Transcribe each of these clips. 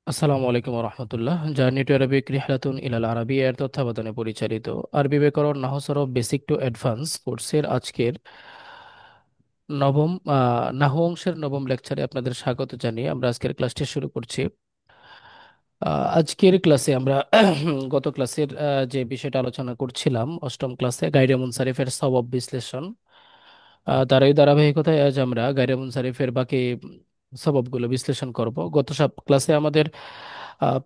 আসসালামু আলাইকুম রহমতুল্লাহ। Journey to Arabic রিহলাতুন ইলাল আরবি এর তত্ত্বাবধানে পরিচালিত আরবি ব্যাকরণ নাহসরফ বেসিক টু অ্যাডভান্স কোর্সের আজকের নাহু অংশের নবম লেকচারে আপনাদের স্বাগত জানিয়ে আমরা আজকের ক্লাসটি শুরু করছি। আজকের ক্লাসে আমরা গত ক্লাসের যে বিষয়টা আলোচনা করছিলাম অষ্টম ক্লাসে গাইরে মুনসারিফের সওয়াব বিশ্লেষণ, তারই ধারাবাহিকতায় আজ আমরা গাইরে মুনসারিফের বাকি সওয়াবগুলো বিশ্লেষণ করব। গত সব ক্লাসে আমাদের আহ,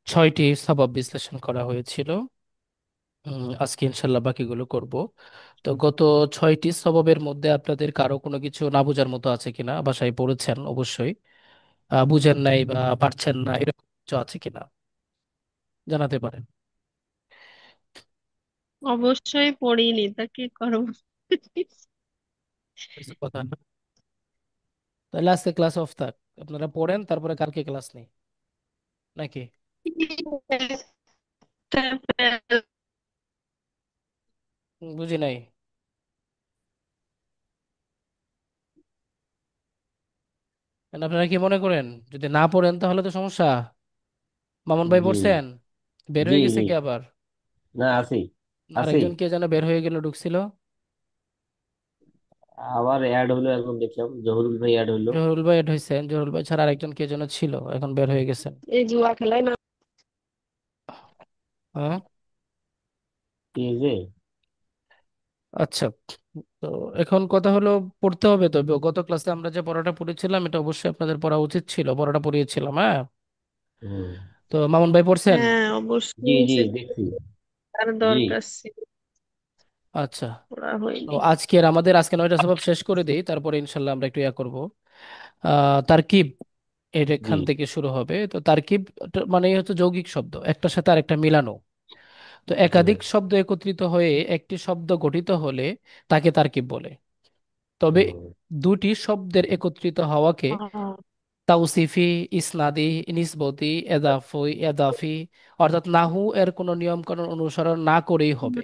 6টি সওয়াব বিশ্লেষণ করা হয়েছিল। আজকে ইনশাল্লাহ বাকিগুলো করব। তো গত 6টি সওয়াবের মধ্যে আপনাদের কারো কোনো কিছু না বোঝার মতো আছে কিনা? বাসায় পড়েছেন অবশ্যই, বুঝেন নাই বা পারছেন না এরকম কিছু আছে কিনা জানাতে পারেন। অবশ্যই পড়িনি, তা কি করবো? কিছু কথা না, তাহলে আজকে ক্লাস অফ থাক। আপনারা পড়েন, তারপরে কালকে ক্লাস নেই নাকি? বুঝি নাই। And আপনারা কি মনে করেন যদি না পড়েন তাহলে তো সমস্যা? মামুন ভাই জি পড়ছেন? বের জি হয়ে গেছে জি। কি আবার? না, আছি আছি। আরেকজন কে যেন বের হয়ে গেল, ঢুকছিল। আবার অ্যাড হলো, এখন দেখলাম জহুরুল ভাই অ্যাড হলো। জহুরুল ভাই এড হয়েছেন, জহুরুল ভাই ছাড়া আরেকজন কে যেন ছিল, এখন বের হয়ে গেছেন। এই জুয়া খেলায় না। হ্যাঁ, কি যে? আচ্ছা। তো এখন কথা হলো, পড়তে হবে তো। গত ক্লাসে আমরা যে পড়াটা পড়েছিলাম এটা অবশ্যই আপনাদের পড়া উচিত ছিল, পড়াটা পড়িয়েছিলাম। হ্যাঁ, হুম। তো মামুন ভাই পড়ছেন? হ্যাঁ, জি অবশ্যই জি, সেটা দেখছি। তার জি দরকার ছিল, আচ্ছা। পড়া তো হয়নি। আজকে 9টা সবাব শেষ করে দিই, তারপরে ইনশাল্লাহ আমরা একটু করব। তারকিব, জি। এখান থেকে শুরু হবে। তো তারকিব মানে হচ্ছে যৌগিক শব্দ, একটার সাথে আরেকটা মিলানো। তো হুম একাধিক শব্দ একত্রিত হয়ে একটি শব্দ গঠিত হলে তাকে তারকিব বলে। তবে হুম। দুটি শব্দের একত্রিত হওয়াকে আহ, তাওসিফি, ইসনাদি, নিসবতি, এদাফি অর্থাৎ নাহু এর কোনো নিয়ম কানুন অনুসরণ না করেই হবে,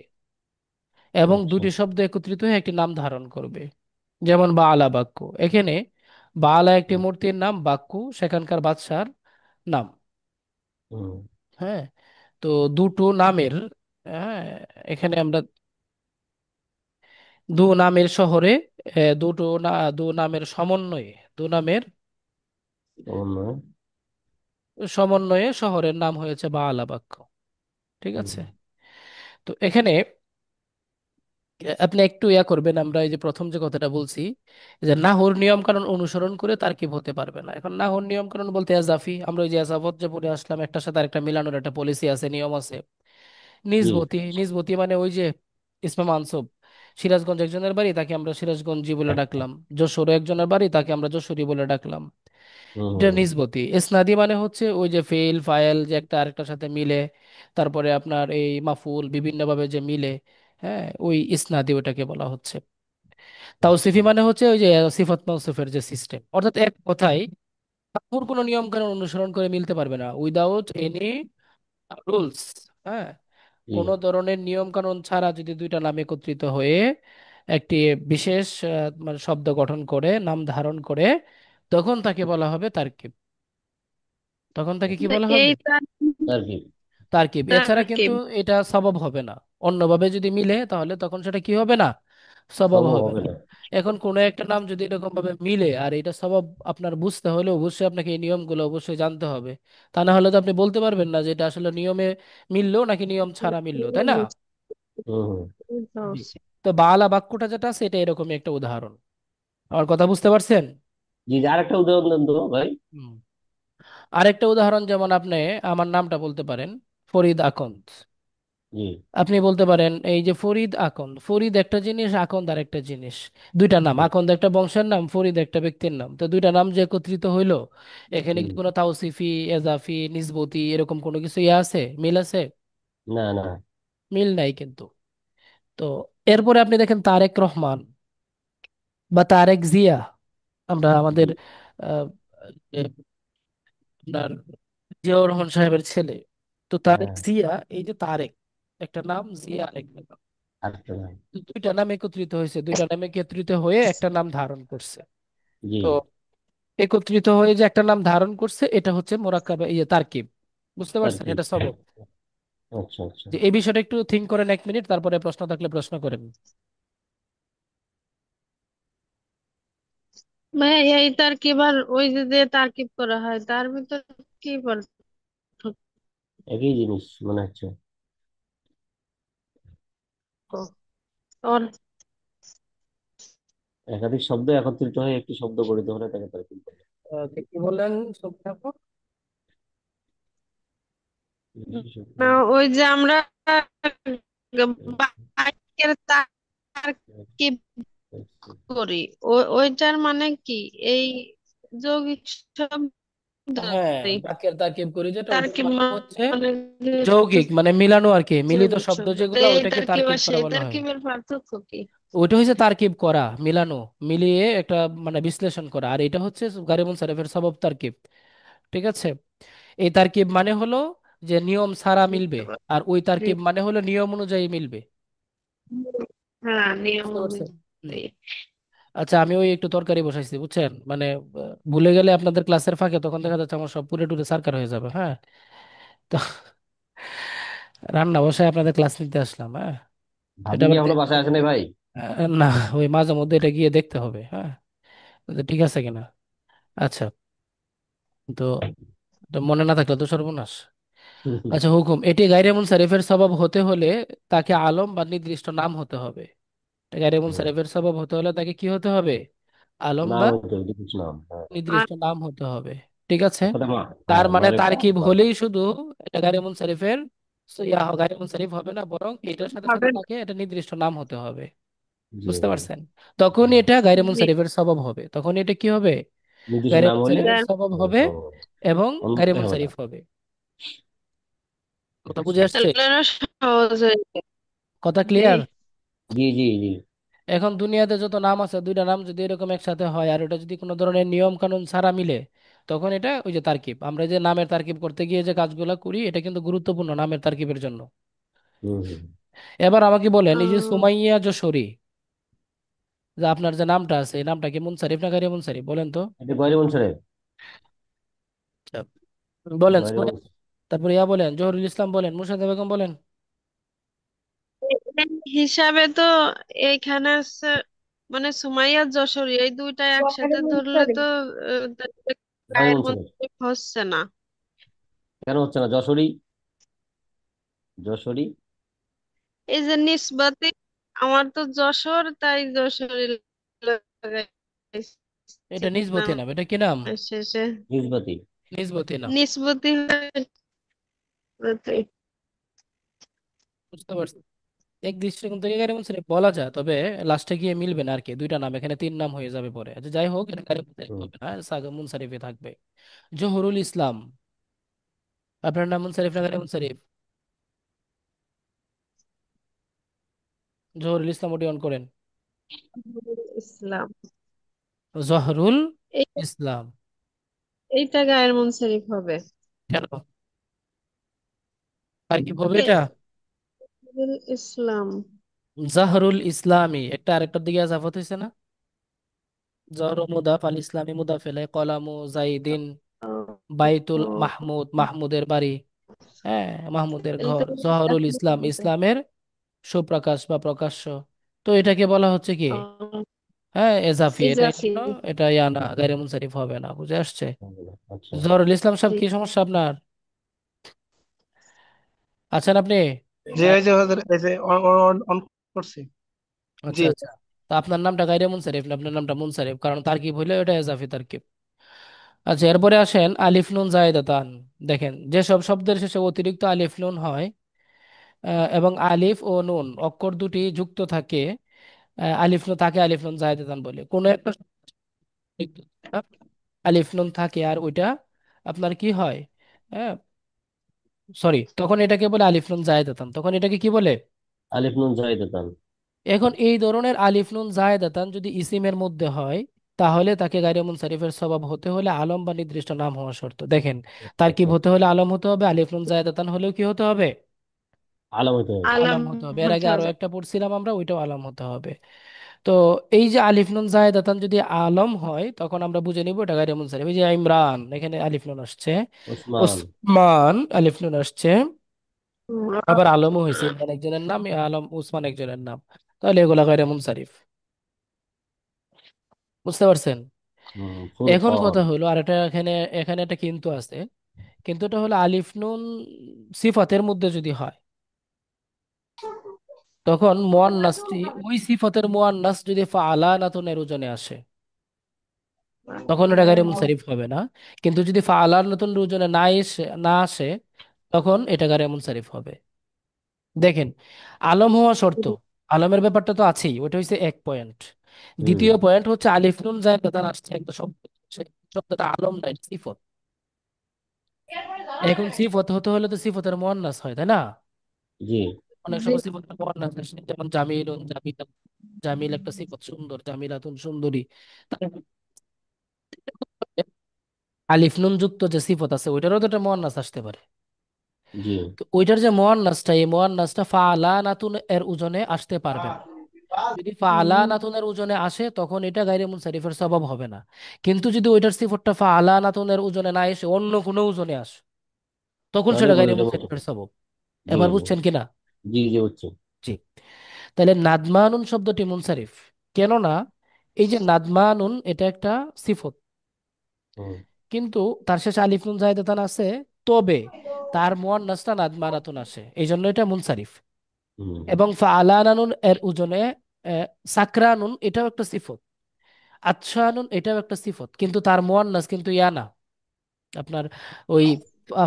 এবং আচ্ছা। দুটি শব্দ একত্রিত হয়ে একটি নাম ধারণ করবে। যেমন বাআলা বাক্য, এখানে বাআলা একটি হুম মূর্তির নাম, বাক্কু সেখানকার বাদশার নাম। হুম হ্যাঁ, তো দুটো নামের, হ্যাঁ, এখানে আমরা দু নামের শহরে, দু নামের সমন্বয়ে, দু নামের সমন্বয়। সমন্বয়ে শহরের নাম হয়েছে বাআলা বাক্য। ঠিক হুম আছে। তো এখানে আপনি একটু করবেন, আমরা এই যে প্রথম যে কথাটা বলছি যে নাহর নিয়ম কানুন অনুসরণ করে তারকিব হতে পারবে না। এখন নাহর নিয়ম কানুন বলতে এজাফি, আমরা ওই যে এজাফত যে পড়ে আসলাম, একটার সাথে আরেকটা মিলানোর একটা পলিসি আছে, নিয়ম আছে। জি। নিসবতি, নিসবতি মানে ওই যে ইসমে মানসুব। সিরাজগঞ্জ একজনের বাড়ি, তাকে আমরা সিরাজগঞ্জি বলে ডাকলাম। যশোর একজনের বাড়ি, তাকে আমরা যশোরী বলে ডাকলাম। হুম এটা হুম নিসবতি। ইসনাদি মানে হচ্ছে ওই যে ফেল ফাইল যে একটা আরেকটার সাথে মিলে, তারপরে আপনার এই মাফুল বিভিন্ন ভাবে যে মিলে, হ্যাঁ, ওই ইসনাদি ওটাকে বলা হচ্ছে। আচ্ছা। তাওসিফি মানে হচ্ছে ওই যে সিফাত মাউসুফের যে সিস্টেম, অর্থাৎ এক কথায় কাপুর কোনো নিয়ম কানুন অনুসরণ করে মিলতে পারবে না, উইদাউট এনি রুলস। হ্যাঁ, জি। কোনো ধরনের নিয়ম কানুন ছাড়া যদি দুইটা নাম একত্রিত হয়ে একটি বিশেষ মানে শব্দ গঠন করে নাম ধারণ করে, তখন তাকে বলা হবে তারকিব। তখন তাকে কি বলা হবে? এইটা আর কি? তারকিব। এছাড়া কিন্তু তারকিব। এটা সবব হবে না। অন্যভাবে যদি মিলে তাহলে তখন সেটা কি হবে না? সবব সম্ভব হবে হবে না। না। এখন কোন একটা নাম যদি এরকম ভাবে মিলে আর এটা সবব আপনার বুঝতে হলে অবশ্যই আপনাকে এই নিয়মগুলো অবশ্যই জানতে হবে। তা না হলে তো আপনি বলতে পারবেন না যে এটা আসলে নিয়মে মিললো নাকি নিয়ম ছাড়া মিললো, তাই না? হুম হুম। জি। তো বালা বাক্যটা যেটা আছে এটা এরকমই একটা উদাহরণ। আমার কথা বুঝতে পারছেন? জি জি, আরেকটা উদাহরণ দেন তো ভাই। হুম। আরেকটা উদাহরণ, যেমন আপনি আমার নামটা বলতে পারেন ফরিদ আকন্দ। জি আপনি বলতে পারেন এই যে ফরিদ আকন্দ, ফরিদ একটা জিনিস, আকন্দ আর একটা জিনিস। দুইটা নাম, জি আকন্দ একটা বংশের নাম, ফরিদ একটা ব্যক্তির নাম। তো দুইটা নাম যে একত্রিত হইলো, এখানে জি। কি কোনো তাওসিফি, এজাফি, নিসবতি এরকম কোনো কিছু আছে, মিল আছে? না না। মিল নাই কিন্তু। তো এরপরে আপনি দেখেন তারেক রহমান বা তারেক জিয়া, আমরা জি। আমাদের আহ, এ, আপনার জিয়াউর রহমান সাহেবের ছেলে। তো তারেক হ্যাঁ। জিয়া, এই যে তারেক একটা নাম, জিয়া আরেকটা নাম। আরেকটা নাই। তো দুইটা নাম একত্রিত হয়েছে, দুইটা নাম একত্রিত হয়ে একটা নাম ধারণ করছে। জি। তো একত্রিত হয়ে যে একটা নাম ধারণ করছে, এটা হচ্ছে মোরাক্কাব, ইয়ে তারকিব। বুঝতে তার পারছেন? কি? এটা সবক। আচ্ছা আচ্ছা। যে এই বিষয়টা একটু থিঙ্ক করেন 1 মিনিট, তারপরে প্রশ্ন থাকলে প্রশ্ন করেন। ভাইয়া এই তারকিব আর ওই যে যে তারকিব করা হয় তার ভিতর কি পার্থক্য? একই জিনিস মনে হচ্ছে। ওর একাধিক শব্দ একত্রিত হয়ে একটি শব্দ গঠিত হলে তাকে তার কি বলে? কি বললেন সবটা আপু? বিশেষ শব্দ। না, ওই যে আমরা বাক্যের তারকিব করি, ওইটার মানে কি? এই যৌগিক শব্দ হ্যাঁ, বাক্যের তারকিব করি যেটা, ওটার তারকিব মানে হচ্ছে মানে যৌগিক, মানে মিলানো আর কি, মিলিত যৌগিক শব্দ শব্দ, তো যেগুলো এই ওইটাকে তারকিব তারকিব আর করা সেই বলা হয়। তারকিবের পার্থক্য কি? ওইটা হচ্ছে তারকিব করা, মিলানো, মিলিয়ে একটা মানে বিশ্লেষণ করা। আর এটা হচ্ছে গাড়ি মুনসারিফের সবব তারকিব। ঠিক আছে? এই তারকিব মানে হলো যে নিয়ম ছাড়া মিলবে, বুঝতে আর ওই পারছি। তারকিব মানে হলো নিয়ম অনুযায়ী মিলবে। হ্যাঁ, নিয়ম বুঝতে পারছেন? হুম। অনুযায়ী। আচ্ছা, আমি ওই একটু তরকারি বসাইছি, বুঝছেন? মানে ভুলে গেলে আপনাদের ক্লাসের ফাঁকে তখন দেখা যাচ্ছে আমার সব পুরে টুরে সারকার হয়ে যাবে। হ্যাঁ, তো রান্না বসায় আপনাদের ক্লাস নিতে আসলাম। হ্যাঁ, এটা ভাবি কি আবার এখনো বাসায় আসে নাই ভাই? না, ওই মাঝে মধ্যে এটা গিয়ে দেখতে হবে। হ্যাঁ, তো ঠিক আছে কিনা। আচ্ছা, তো তো মনে না থাকলে তো সর্বনাশ। আচ্ছা, হুকুম, এটি গায়রে মুনসারিফের সবব হতে হলে তাকে আলম বা নির্দিষ্ট নাম হতে হবে। গায়রে হুম, মুনসারিফের সবব হতে হলে তাকে কি হতে হবে? আলম নাম বা হইতে হবে, কিছু নাম, হ্যাঁ। আর নির্দিষ্ট নাম হতে হবে। ঠিক আছে? ওখানে তার হ্যাঁ, মানে মারিফা তারকিব বা। হলেই শুধু এটা গায়রে মুনসারিফের গায়রে মুনসারিফ হবে না, বরং এটার সাথে সাথে হবে না। তাকে এটা নির্দিষ্ট নাম হতে হবে। জি বুঝতে জি। পারছেন? তখন এটা গায়রে জি। মুনসারিফের সবব হবে, তখন এটা কি হবে? নির্দিষ্ট গায়রে নাম হলে মুনসারিফের সবব হবে সব হবে। এবং গায়রে অন্যথায় হবে না। মুনসারিফ হবে। কথা আচ্ছা। বুঝে আসছে? তাহলে আরো সহজ হয়ে যায়। কথা জি। ক্লিয়ার? জি জি জি। এখন দুনিয়াতে যত নাম আছে, দুইটা নাম যদি এরকম একসাথে হয় আর এটা যদি কোনো ধরনের নিয়ম কানুন ছাড়া মিলে, তখন এটা ওই যে তারকিব। আমরা যে নামের তারকিব করতে গিয়ে যে কাজগুলো করি, এটা কিন্তু গুরুত্বপূর্ণ নামের তারকিবের জন্য। হম হম। এবার আমাকে বলেন, এই যে আহ, সুমাইয়া যশোরী, যে আপনার যে নামটা আছে, এই নামটা কি মুনসারিফ না গায়রে মুনসারিফ বলেন তো? এটা গয়রে বলছে। আচ্ছা, বলেন গয়রে সুমাইয়া। বলছে। তারপরে বলেন জহরুল ইসলাম, বলেন মুর্শিদা বেগম, বলেন। এই হিসাবে তো এইখানে আছে, মানে সুমাইয়া যশোরী এই দুইটা একসাথে ধরলে তো তাহলে গয়রে গায়ের বলছে। মধ্যে হচ্ছে না। কেন হচ্ছে না? যশোরী। যশোরী। এই যে নিসবতে, আমার তো যশোর, তাই যশোরী এটা নিসবতি লাগাইছিলাম নাম, এটা কি নাম? শেষে। নিজবাতি। নিসবতি নাম। নিসবতি হলে বুঝতে পারছি। এক দৃষ্টিকোণ থেকে গায়রে মুনসারিফ বলা যায়, তবে লাস্টে গিয়ে মিলবে না আর কি, দুইটা নাম, এখানে তিন নাম হয়ে যাবে পরে। আচ্ছা, যাই হোক, এটা গায়রে মুনসারিফ হুম। হবে না, মুনসারিফে থাকবে। জহুরুল ইসলাম, আপনার নাম মুনসারিফ না গায়রে মুনসারিফ? জহুরুল ইসলাম, ওটি অন করেন। ইসলাম, জহরুল এই ইসলাম। এইটা গায়ের মুনসারিফ হবে। কেন? আর কি হবে এটা? ইসলাম। জাহরুল ইসলামী, একটা আরেকটার দিকে আজাফত হয়েছে না? জহর মুদাফ, আল ইসলামী মুদাফ এলাই, কলামু জাইদিন, বাইতুল মাহমুদ, মাহমুদের বাড়ি। হ্যাঁ, মাহমুদের তাহলে তো ঘর। জহরুল ইসলাম, ইসলামের সুপ্রকাশ বা প্রকাশ্য। তো এটাকে বলা হচ্ছে কি? হ্যাঁ, এজাফি। এটা এই ইজাফি। জন্য এটা ইয়ানা গায়রে মুনসারিফ হবে না। বুঝে আসছে? আচ্ছা। জহরুল ইসলাম সাহেব, জি। কি সমস্যা আপনার? আছেন আপনি? জি, না? এই যে ওদের এই যে অন করছি। জি। আচ্ছা আচ্ছা। তো আপনার নামটা গায়রে মুনসারিফ না, আপনার নামটা মুনসারিফ, কারণ তারকিব হইলে এটা এজাফি তারকিব। আচ্ছা, এরপরে আসেন আলিফ নুন জায়েদাতান। দেখেন, যেসব শব্দের শেষে অতিরিক্ত আলিফ নুন হয়, এবং আলিফ ও নুন অক্ষর দুটি যুক্ত থাকে, আলিফ নুন তাকে আলিফ নুন জায়েদাতান বলে। কোন একটা আলিফ নুন থাকে আর ওইটা আপনার কি হয়, হ্যাঁ, সরি, তখন এটাকে বলে আলিফ নুন জায়েদাতান। তখন এটাকে কি বলে? আলিফ নুন জায়দাতান। এখন এই ধরনের আলিফ নুন জায়েদাতান যদি ইসিমের মধ্যে হয়, তাহলে তাকে গায়রে মুনসারিফের স্বভাব হতে হলে আলম বা নির্দিষ্ট নাম হওয়া শর্ত। দেখেন, তারকিব আচ্ছা। হতে হলে আলম হতে হবে, আলিফ নুন জায়েদাতান হলেও কি হতে হবে? আলাম হইতে হবে। আলাম আলম হতে হবে। এর আগে হতে আরো হবে। একটা পড়ছিলাম আমরা, ওইটাও আলম হতে হবে। তো এই যে আলিফ নুন জায়েদাতান যদি আলম হয় তখন আমরা বুঝে নিব এটা গায়রে মুনসারিফ। এই যে ইমরান, এখানে আলিফ নুন আসছে। ওসমান। ওসমান, আলিফ নুন আসছে। হুম। আবার আলমও হয়েছে, ইমরান একজনের নাম, আলম উসমান একজনের নাম। তাহলে এগুলা গায়রে মুনসারিফ। বুঝতে পারছেন? এখন ফুরকন। কথা হলো, আর এটা এখানে, এখানে একটা কিন্তু আছে। কিন্তু এটা হলো আলিফ নুন সিফাতের মধ্যে যদি হয়, তখন মুয়ান্নাসটি ওই সিফাতের মুয়ান্নাস যদি ফাআলানাতুনের ওজনে আসে, তখন এটা গায়রে মুনসারিফ হবে না। কিন্তু যদি ফাআলানাতুন ওজনে না আসে, তখন এটা গায়রে মুনসারিফ হবে। দেখেন, আলম হওয়া শর্ত, আলমের ব্যাপারটা তো আছেই, ওটা হচ্ছে এক পয়েন্ট। হুম। দ্বিতীয় পয়েন্ট হচ্ছে আলিফ নুন জায়গা আসছে একটা শব্দ, সে শব্দটা আলম নাই, সিফত। এখন সিফত হতে হলে তো সিফতের মুয়ান্নাস হয়, তাই না? জি। অনেক জি। সময় সিফতের মুয়ান্নাস আসে, যেমন জামিলুন, জামিলা, জামিল একটা সিফত, সুন্দর, জামিলাতুন সুন্দরী। তার আলিফ নুন যুক্ত যে সিফত আছে ওইটারও তো একটা মুয়ান্নাস আসতে পারে। জি। তো ওইটার যে মুয়ান্নাসটা, এই মুয়ান্নাসটা ফাআলানাতুন এর ওজনে আসতে পারবে না। যদি হুম। ফাআলানাতুনের ওজনে আসে তখন এটা গায়রে মুনসারিফের সবাব হবে না। কিন্তু যদি ওইটার সিফতটা ফাআলানাতুনের ওজনে না এসে অন্য কোনো ওজনে আসে, তখন তাহলে সেটা গায়রে বলে দেবো। মুনসারিফের সবাব। জি এবার জি। বুঝছেন কিনা? জি জি হচ্ছে। জি। তাহলে নাদমানুন শব্দটি মুনসারিফ, কেননা এই যে নাদমানুন এটা একটা সিফত, হুম। কিন্তু তার শেষে আলিফ নুন জায়দাতান আছে, তবে তার মুয়ান্নাসটা নাদমানাতুন আসে, এই জন্য এটা মুনসারিফ। হুম। এবং ফাআলানানুন এর ওজনে সাকরানুন এটাও একটা সিফত, আচ্ছানুন এটাও একটা সিফত, কিন্তু তার মুয়ান্নাস কিন্তু ইয়া না, আপনার ওই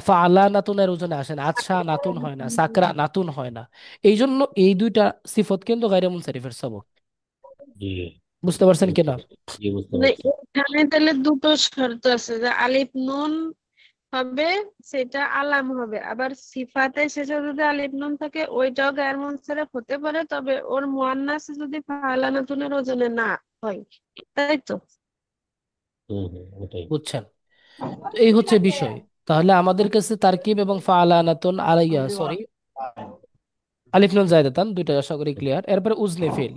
ফাআলানাতুনের ওজনে আসে না, আচ্ছা নাতুন হয় না, সাকরা নাতুন হয় না। এই জন্য এই দুইটা সিফত কিন্তু গায়রে মুনসারিফের সবক। জি। বুঝতে পারছেন বুঝতে কিনা? পারছি। জি বুঝতে মানে পারছি। এখানে তাহলে দুটো শর্ত আছে, যে আলিফ নুন হবে সেটা আলাম হবে, আবার সিফাতে শেষে যদি আলিফ নুন থাকে ওইটাও গায়ের মুনসারিফ হতে পারে, তবে ওর মুয়ান্নাস যদি ফাআলা নাতুনের ওজনে না হয়, তাই তো? ওটাই। বুঝছেন? তো এই হচ্ছে বিষয়। তাহলে আমাদের কাছে তারকিব এবং ফাআলানাতুন আলাইয়া, সরি, আলিফ নুন জায়দাতান দুইটা আশা করি ক্লিয়ার। এরপরে উজনে ফেল,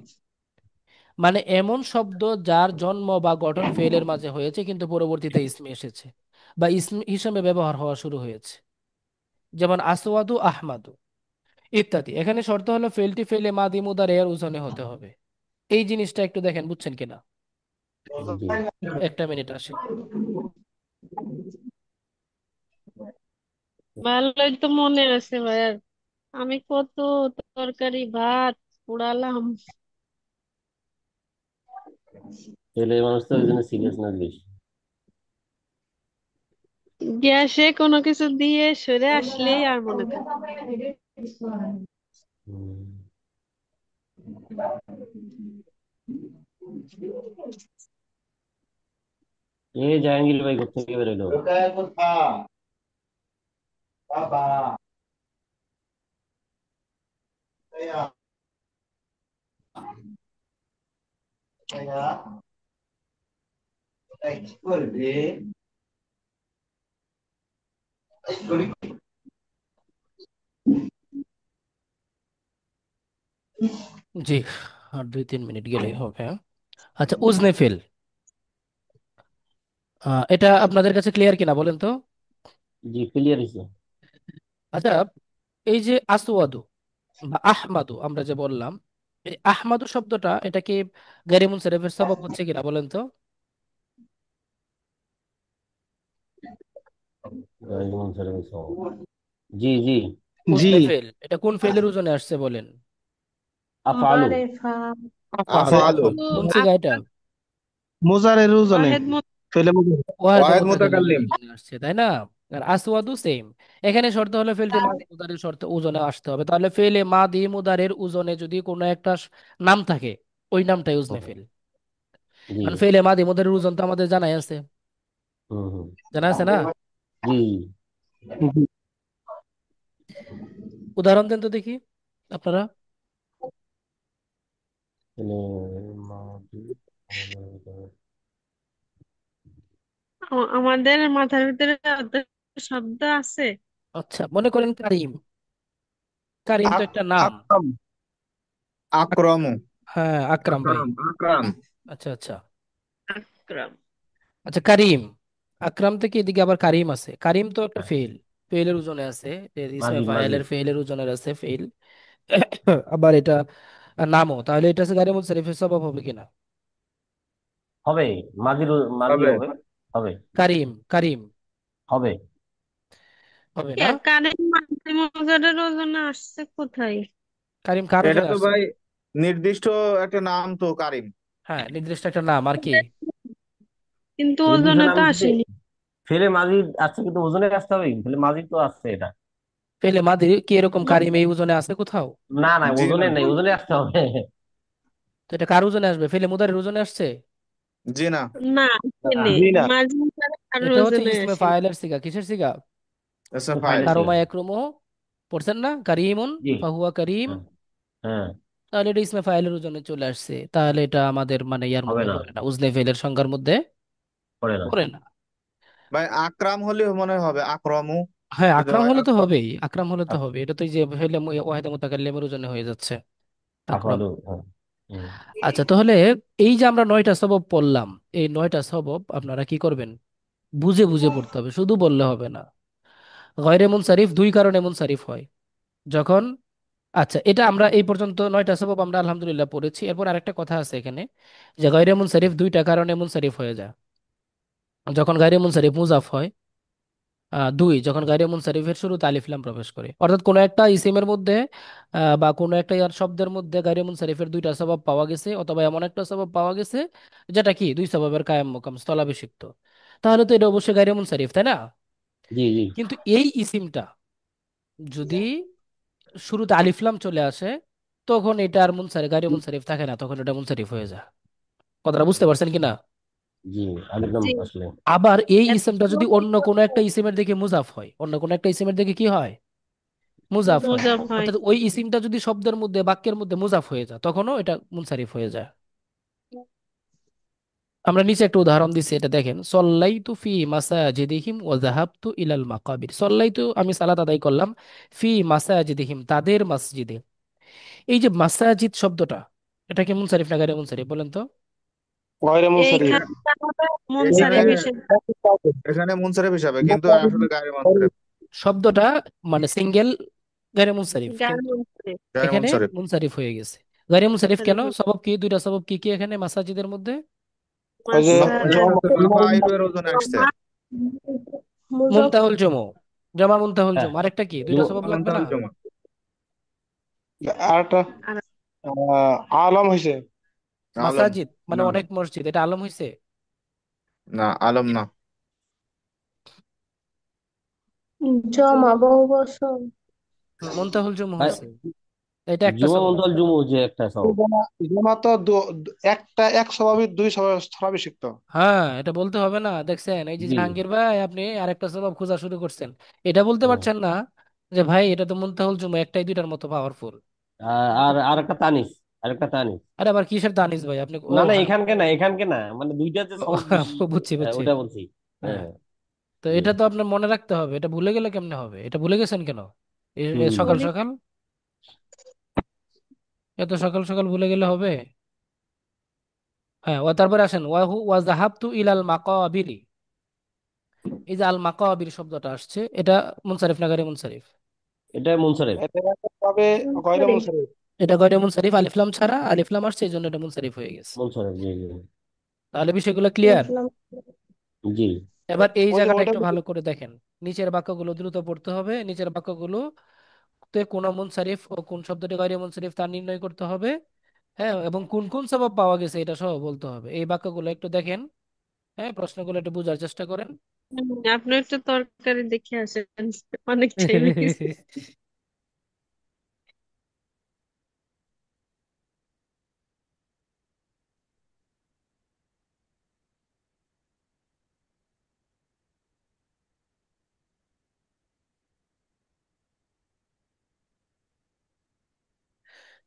মানে এমন শব্দ যার জন্ম বা গঠন ফেলের মাঝে হয়েছে কিন্তু পরবর্তীতে ইসমে এসেছে বা ইসম হিসেবে ব্যবহার হওয়া শুরু হয়েছে, যেমন আসওয়াদু আহমাদু ইত্যাদি। এখানে শর্ত হলো ফেলটি ফেলে মাদি মুদার এর উজনে হতে হবে। এই জিনিসটা একটু দেখেন, বুঝছেন কিনা? জি। একটা মিনিট আসি। ভালোই তো মনে আছে ভাইয়া, আমি কত তরকারি ভাত পোড়ালাম। ছেলে মানুষ তো ওই জন্য সিরিয়াস না বেশি। গ্যাসে কোনো কিছু দিয়ে সরে আসলেই আর মনে থাকে। হুম। এই জাহাঙ্গীর ভাই কোথেকে বেরোলো? জি, আর 2-3 মিনিট গেলেই হবে। আচ্ছা, উজনে ফেল, এটা আপনাদের কাছে ক্লিয়ার কিনা বলেন তো? জি ক্লিয়ার হয়েছে। আচ্ছা, এই যে আসওয়াদু বা আহমাদু আমরা যে বললাম, এই আহমাদু শব্দটা এটা কি গায়রে মুনসারিফের সবব হচ্ছে কিনা বলেন তো? ওয়ালাইকুম আসসালাম। জি জি। জি। উজনে ফেল এটা কোন ফেলের ওজনে আসছে বলেন? আফআলু। মারেফা। আফআলু, ফে- আফআলু আফআলু কোন সিগা এটা? মোজারের ওজনে ওয়াহেদ ফেলে মোজার। ওয়াহেদ ওয়াহেদ মুতাকাল্লিমের মুতাকাল্লিম। ওজনে আসছে, তাই না? আর আসওয়াদু সেম। এখানে শর্ত হলো ফেলটি মাদি মুদারের শর্ত ওজনে আসতে হবে। তাহলে ফেলে মাদি মুদারের ওজনে যদি কোনো একটা নাম থাকে, ওই নামটাই উজনে ফেল। জি। কারণ ফেলে মাদি মুদারের ওজন তো আমাদের জানাই আছে, হুম। জানা আছে না? জি জি। উদাহরণ দেন তো দেখি আপনারা। মানে মাদি। আমাদের মাথার ভিতরে অত শব্দ আছে। আচ্ছা, মনে করেন কারিম, কারিম তো আক একটা নাম। আকরাম আকরামু। হ্যাঁ, আকরাম ভাই। আকরাম, আকরাম। আচ্ছা আচ্ছা। আকরাম। আচ্ছা, কারিম। আকরাম থেকে এদিকে আবার কারিম আছে। কারিম তো একটা ফেল, ফেলের ওজনে আছে। ইসমে মাজি মাজি। ফাইলের ফেলের ওজনের আছে ফেল। আবার এটা নামও, তাহলে এটা আছে গায়রে মুনসারিফের স্বভাব হবে কিনা? হবে। মাজির মাজি হবে। হবে। হবে। কারিম, কারিম হবে। হবে না? কারেন্ট মাঝে মজারের ওজনে আসছে কোথায়? কারিম কার এটা ওজনে তো আসছে? ভাই নির্দিষ্ট একটা নাম তো, কারিম। হ্যাঁ, নির্দিষ্ট একটা নাম, আর কি? কিন্তু নির্দিষ্ট ওজনে নাম তো হিসেবে আসেনি। ফেলে মাজি আসছে, কিন্তু ওজনে আসতে হবে, ফেলে মাজি তো আসছে এটা। ফেলে মাদি কি এরকম কারিম এই ওজনে আছে কোথাও? না না, জি না। ওজনে নেই, ওজনে আসতে হবে। তো এটা কার ওজনে আসবে? ফেলে মুদারের ওজনে আসছে? জি না। না, না, আসেনি। জি না। মাঝে মজারে কারোর এটা হচ্ছে ওজনে ইসমে আসেনি। ফাইলের সিগা। কিসের সিগা? আচ্ছা, ফাইল। ফাইলের কারোমা সিগা। একরুমো, পড়ছেন না? কারিমুন জি। ফাহুয়া করিম। হ্যাঁ। হ্যাঁ। তাহলে এটা ইসমে ফাইলের ওজনে চলে আসছে, তাহলে এটা আমাদের মানে ইয়ার হবে মধ্যে না। পড়ে না, উজনে ফেলের সংখ্যার মধ্যে পড়ে না। পড়ে না। ভাই আকরাম হলে মনে হবে আকরামু। হ্যাঁ, কিন্তু আকরাম ভাই হলে তো আকরাম। হবেই, আকরাম হলে তো হবে। এটা তো এই যে ফেলে ওয়াহিদে মুতাকাল্লিমের ওজনে হয়ে যাচ্ছে আকরাম। আফালু, হ্যাঁ। হুম। আচ্ছা, তাহলে এই যে আমরা 9টা সবব পড়লাম, এই 9টা সবব আপনারা কি করবেন? বুঝে বুঝে পড়তে হবে, শুধু বললে হবে না। গয়রে মুনসারিফ দুই কারণে মুনসারিফ হয় যখন, আচ্ছা এটা আমরা এই পর্যন্ত 9টা সবব আমরা আলহামদুলিল্লাহ পড়েছি। এরপর আরেকটা কথা আছে এখানে, যে গয়রে মুনসারিফ দুইটা কারণে মুনসারিফ হয়ে যায়। যখন গায়রে মুনসারিফ মুজাফ হয়, দুই, যখন গায়রে মুনসারিফের শুরুতে আলিফ লাম প্রবেশ করে, অর্থাৎ কোনো একটা ইসিমের মধ্যে বা কোনো একটা ইয়ার শব্দের মধ্যে গায়রে মুনসারিফের দুইটা সবব পাওয়া গেছে, অথবা এমন একটা সবব পাওয়া গেছে যেটা কি দুই সববের কায়েম মোকাম স্থলাভিষিক্ত, তাহলে তো এটা অবশ্যই গায়রে মুনসারিফ, তাই না? জি জি। কিন্তু এই ইসিমটা যদি শুরুতে আলিফ লাম চলে আসে, তখন এটা আর মুনসারিফ, গায়রে মুনসারিফ থাকে না, তখন এটা মুনসারিফ হয়ে যায়। কথাটা বুঝতে পারছেন কিনা? জি, একদম জি। আসলে। আবার এই ইসিমটা যদি এতটুকু অন্য কোনো একটা ইসিমের দিকে মুজাফ হয়, অন্য কোনো একটা ইসিমের দিকে কি হয়? মুজাফ হয়। মজা হয়। অর্থাৎ ওই ইসিমটা যদি শব্দের মধ্যে বাক্যের মধ্যে মুজাফ হয়ে যায়, তখনও এটা মুনসারিফ হয়ে যায়। আমরা নিচে একটা উদাহরণ দিচ্ছি, এটা দেখেন। সল্লাইতু ফি মাসাজিদিহিম ওয়া যাহাবতু ইলাল মাকাবির। সল্লাইতু, আমি সালাত আদায় করলাম, ফি মাসাজিদিহিম, তাদের মসজিদে। এই যে মাসাজিদ শব্দটা, এটা কি মুনসারিফ না গায়রে মুনসারিফ বলেন তো? গয়রে মুনসারিফ। এইখানে তাহলে এখানে মুনসারিফ এইখানে হিসেবে। এখানে মুনসারিফ হিসাবে, কিন্তু আসলে গায়ের মুনসারিফ। শব্দটা মানে সিঙ্গেল গায়রে মুনসারিফ, গায়ের কিন্তু মুনসারিফ। গায়ের এখানে মুনসারিফ। মুনসারিফ হয়ে গেছে। গায়রে মুনসারিফ কেন? মুনসারিফ হয়ে- সবব কি, দুইটা সবব কি কি এখানে মাসাজিদের মধ্যে? ওই যে এটা তো মাসাজিদ। মাফাইলের ওজনে আসছে। মুজাফ। মুনতাহুল জমু, জমা মুনতাহুল হ্যাঁ। জমু, আরেকটা কি, দুইটা জুমু। সবব লাগবে না? আলহামদুলিল্লাহ জমা। আরেকটা আর আলম হয়েছে। আলম। মাসাজিদ মানে না। অনেক মসজিদ, এটা আলম হইছে? না, আলম না। জমা বহু বছর। মুনতাহুল জমু হ্যাঁ, হইছে, এটা একটা জুমা সবব। মন্তল জুমু যে একটা সব। জমা জমা তো একটা এক স্বভাবের দুই স্বভাব স্থলাভিষিক্ত। হ্যাঁ, এটা বলতে হবে না, দেখছেন? এই যে জি। জাহাঙ্গীর ভাই, আপনি আরেকটা সবব খোঁজা শুরু করছেন, এটা বলতে হুম। পারছেন না যে ভাই এটা তো মুনতাহুল জুমু, একটাই দুইটার মতো পাওয়ারফুল। আর আর একটা তানিস। আরেকটা তানিস। আরে আবার কিসের দানিশ ভাই আপনি? ও না না, হ্যাঁ। এখানকে না, এখানকে না, মানে দুইটা যে সব বেশি। বুঝছি বুঝছি। ওটা বলছি। হ্যাঁ, হ্যাঁ। তো জি। এটা তো আপনার মনে রাখতে হবে, এটা ভুলে গেলে কেমনে হবে? এটা ভুলে গেছেন কেন এ হুম। সকাল বলি। সকাল? এত সকাল সকাল ভুলে গেলে হবে? হ্যাঁ, ও তারপরে আসেন, ওয়াহু ওয়া যাহাবতু ইলাল মাকাবিরি। এই যে আল মাকাবির শব্দটা আসছে, এটা মুনসারিফ না গায়রে মুনসারিফ? এটা মুনসারেফ। এটা হবে গয়রে মুনসারিফ। মুনসারিফ। এটা গায়রে মুনসারিফ, আলিফ লাম ছাড়া, আলিফ লাম আসছে এই জন্য এটা মুনসারিফ হয়ে গেছে। মুনসারেফ, জি জি। তাহলে বিষয়গুলো ক্লিয়ার? বুঝলাম। জি। এবার এই ওই যে জায়গাটা ওইটা একটু ভালো করে দেখেন। নিচের বাক্যগুলো দ্রুত পড়তে হবে, নিচের বাক্যগুলো তে কোন মুনসারিফ ও কোন শব্দটি গায়রে মুনসারিফ তা নির্ণয় করতে হবে। হ্যাঁ, এবং কোন কোন সবব পাওয়া গেছে এটা সহ বলতে হবে। এই বাক্যগুলো একটু দেখেন, হ্যাঁ, প্রশ্নগুলো একটু বোঝার চেষ্টা করেন। আপনি একটু তরকারি দেখে আসেন, অনেক টাইম গেছে।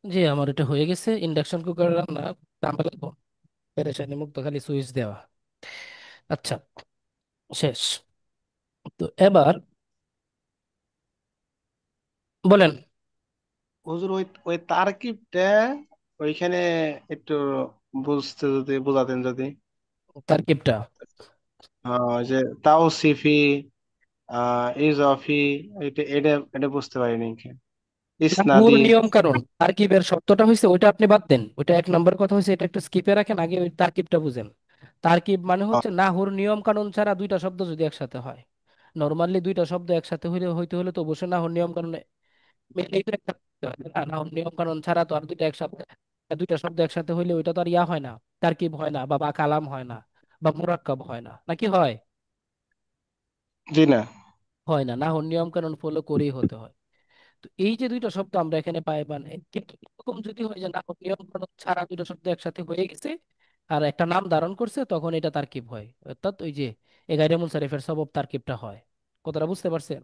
জি, আমার এটা হয়ে গেছে। ইন্ডাকশন কুকার রান্না, ঝামেলা লাগবো, পেরেশানি মুক্ত, খালি সুইচ দেওয়া। আচ্ছা, শেষ। তো এবার বলেন। হুজুর ওই ওই তারকিবটা ওইখানে একটু বুঝতে যদি বোঝাতেন যদি। তারকিবটা ওই যে তাওসিফি, ইজাফি, এটা এটা এটা বুঝতে পারিনি। নাহুর ইসনাদি। নিয়ম কানুন তারকিবের শর্তটা হয়েছে ওইটা আপনি বাদ দেন, ওইটা এক নম্বর কথা হয়েছে, এটা একটু স্কিপে রাখেন, আগে ওই তারকিবটা বুঝেন। তারকিব মানে ও, হচ্ছে নাহুর নিয়ম কানুন ছাড়া দুইটা শব্দ যদি একসাথে হয়। নর্মালি দুইটা শব্দ একসাথে হইতে হলে তো অবশ্যই নাহুর নিয়ম কানুন মিললেই তো একটা শব্দ হয়, তাই না? নাহুর নিয়ম কানুন ছাড়া তো আর দুইটা একসাথে, দুইটা শব্দ একসাথে হইলে ওইটা তো আর ইয়া হয় না, তারকিব হয় না, বা কালাম হয় না, বা মুরাক্কাব হয় না, নাকি হয়? জি না। হয় না, নাহুর নিয়ম কানুন ফলো করেই হতে হয়। তো এই যে দুইটা শব্দ আমরা এখানে পাই, মানে কিন্তু এরকম যদি হয় যে না নিয়ম কানুন ছাড়া দুইটা শব্দ একসাথে হয়ে গেছে আর একটা নাম ধারণ করছে, তখন এটা তারকিব হয়, অর্থাৎ ওই যে এ গায়রে মুনসারিফের সবব তারকিবটা হয়। কথাটা বুঝতে পারছেন?